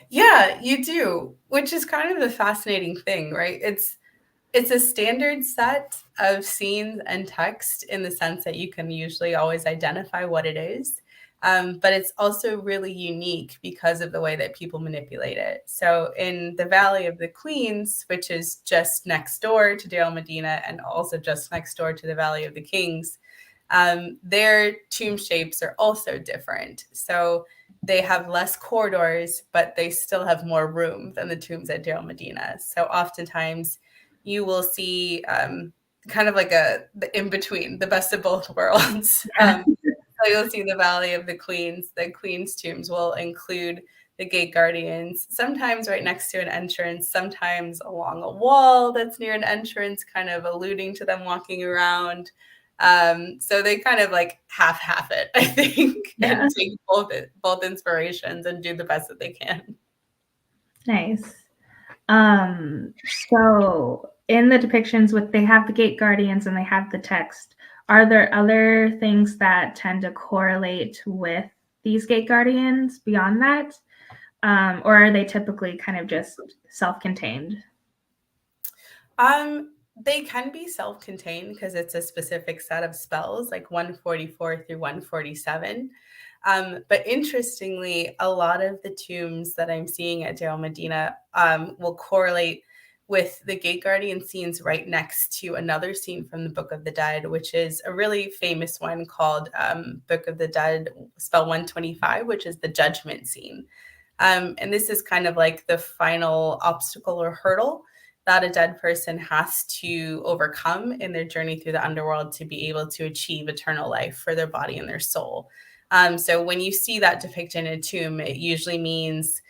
Yeah, you do, which is kind of the fascinating thing, right? It's a standard set of scenes and text in the sense that you can usually always identify what it is. But it's also really unique because of the way that people manipulate it. So in the Valley of the Queens, which is just next door to Deir el-Medina and also just next door to the Valley of the Kings, their tomb shapes are also different. So they have less corridors, but they still have more room than the tombs at Deir el-Medina. So oftentimes you will see kind of like the in-between, the best of both worlds. So you'll see the Valley of the Queens. The Queen's tombs will include the gate guardians, sometimes right next to an entrance, sometimes along a wall that's near an entrance, kind of alluding to them walking around. So they kind of like half it, I think, and take both inspirations and do the best that they can. Nice. So in the depictions they have the gate guardians and they have the text. Are there other things that tend to correlate with these gate guardians beyond that? Or are they typically kind of just self-contained? They can be self-contained because it's a specific set of spells, like 144 through 147. But interestingly, a lot of the tombs that I'm seeing at Deir el-Medina will correlate with the gate guardian scenes right next to another scene from the Book of the Dead, which is a really famous one called Book of the Dead, spell 125, which is the judgment scene. And this is kind of like the final obstacle or hurdle that a dead person has to overcome in their journey through the underworld to be able to achieve eternal life for their body and their soul. So when you see that depicted in a tomb, it usually means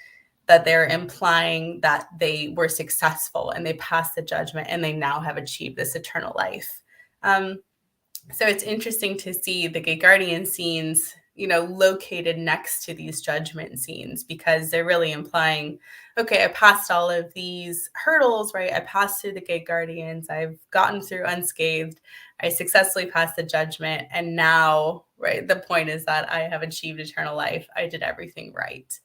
that they're implying that they were successful and they passed the judgment and they now have achieved this eternal life. So it's interesting to see the gate guardian scenes, located next to these judgment scenes, because they're really implying, okay, I passed all of these hurdles, right? I passed through the gate guardians. I've gotten through unscathed. I successfully passed the judgment. And now, right, the point is that I have achieved eternal life. I did everything right.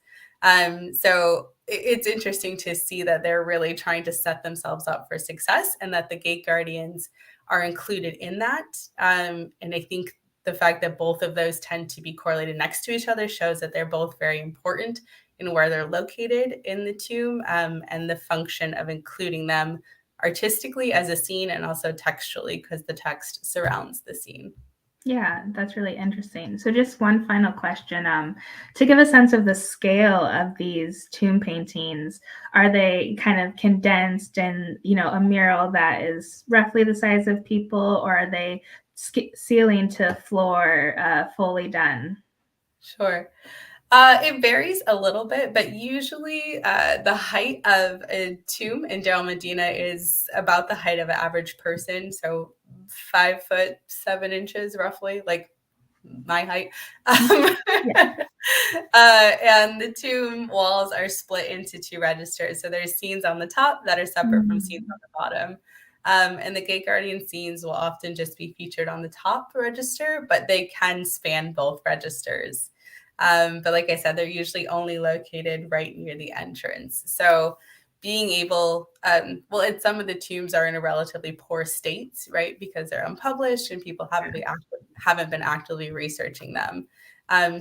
So it's interesting to see that they're really trying to set themselves up for success, and that the gate guardians are included in that. And I think the fact that both of those tend to be correlated next to each other shows that they're both very important in where they're located in the tomb, and the function of including them artistically as a scene, and also textually because the text surrounds the scene. Yeah, that's really interesting. So just one final question. To give a sense of the scale of these tomb paintings, are they kind of condensed in, a mural that is roughly the size of people, or are they ceiling to floor fully done? Sure. It varies a little bit, but usually the height of a tomb in Deir el-Medina is about the height of an average person. So 5'7" roughly, like my height. And the tomb walls are split into 2 registers. So there's scenes on the top that are separate from scenes on the bottom. And the gate guardian scenes will often just be featured on the top register, but they can span both registers. But like I said, they're usually only located right near the entrance. So being able, some of the tombs are in a relatively poor state, right? Because they're unpublished and people haven't been actively researching them.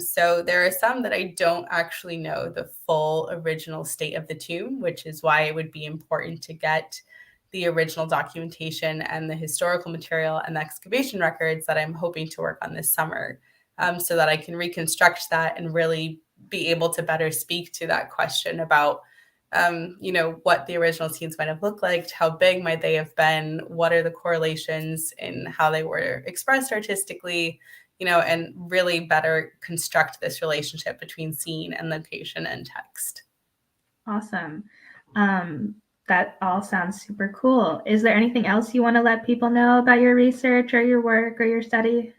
So there are some that I don't actually know the full original state of the tomb, which is why it would be important to get the original documentation and the historical material and the excavation records that I'm hoping to work on this summer, so that I can reconstruct that and really be able to better speak to that question about, what the original scenes might have looked like, how big might they have been, what are the correlations in how they were expressed artistically, and really better construct this relationship between scene and location and text. Awesome. That all sounds super cool. Is there anything else you want to let people know about your research or your work or your study?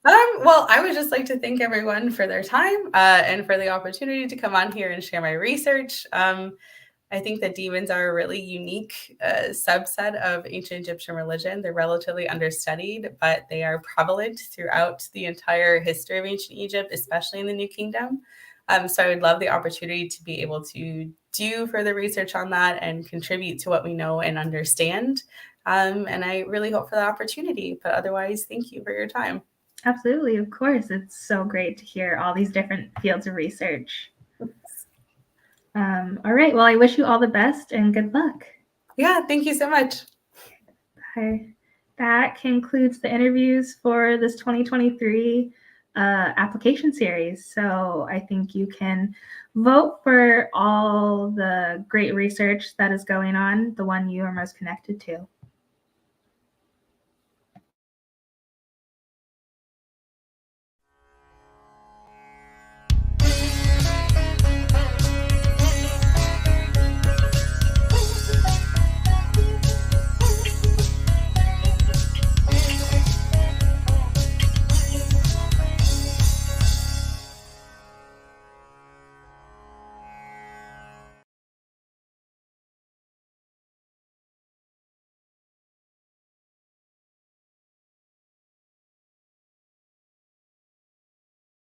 Well, I would just like to thank everyone for their time and for the opportunity to come on here and share my research. I think that demons are a really unique subset of ancient Egyptian religion. They're relatively understudied, but they are prevalent throughout the entire history of ancient Egypt, especially in the New Kingdom. So I would love the opportunity to be able to do further research on that and contribute to what we know and understand. And I really hope for the opportunity. But otherwise, thank you for your time. Absolutely, of course. It's so great to hear all these different fields of research. All right. Well, I wish you all the best and good luck. Yeah, thank you so much. Bye. That concludes the interviews for this 2023 application series. So I think you can vote for all the great research that is going on, the one you are most connected to.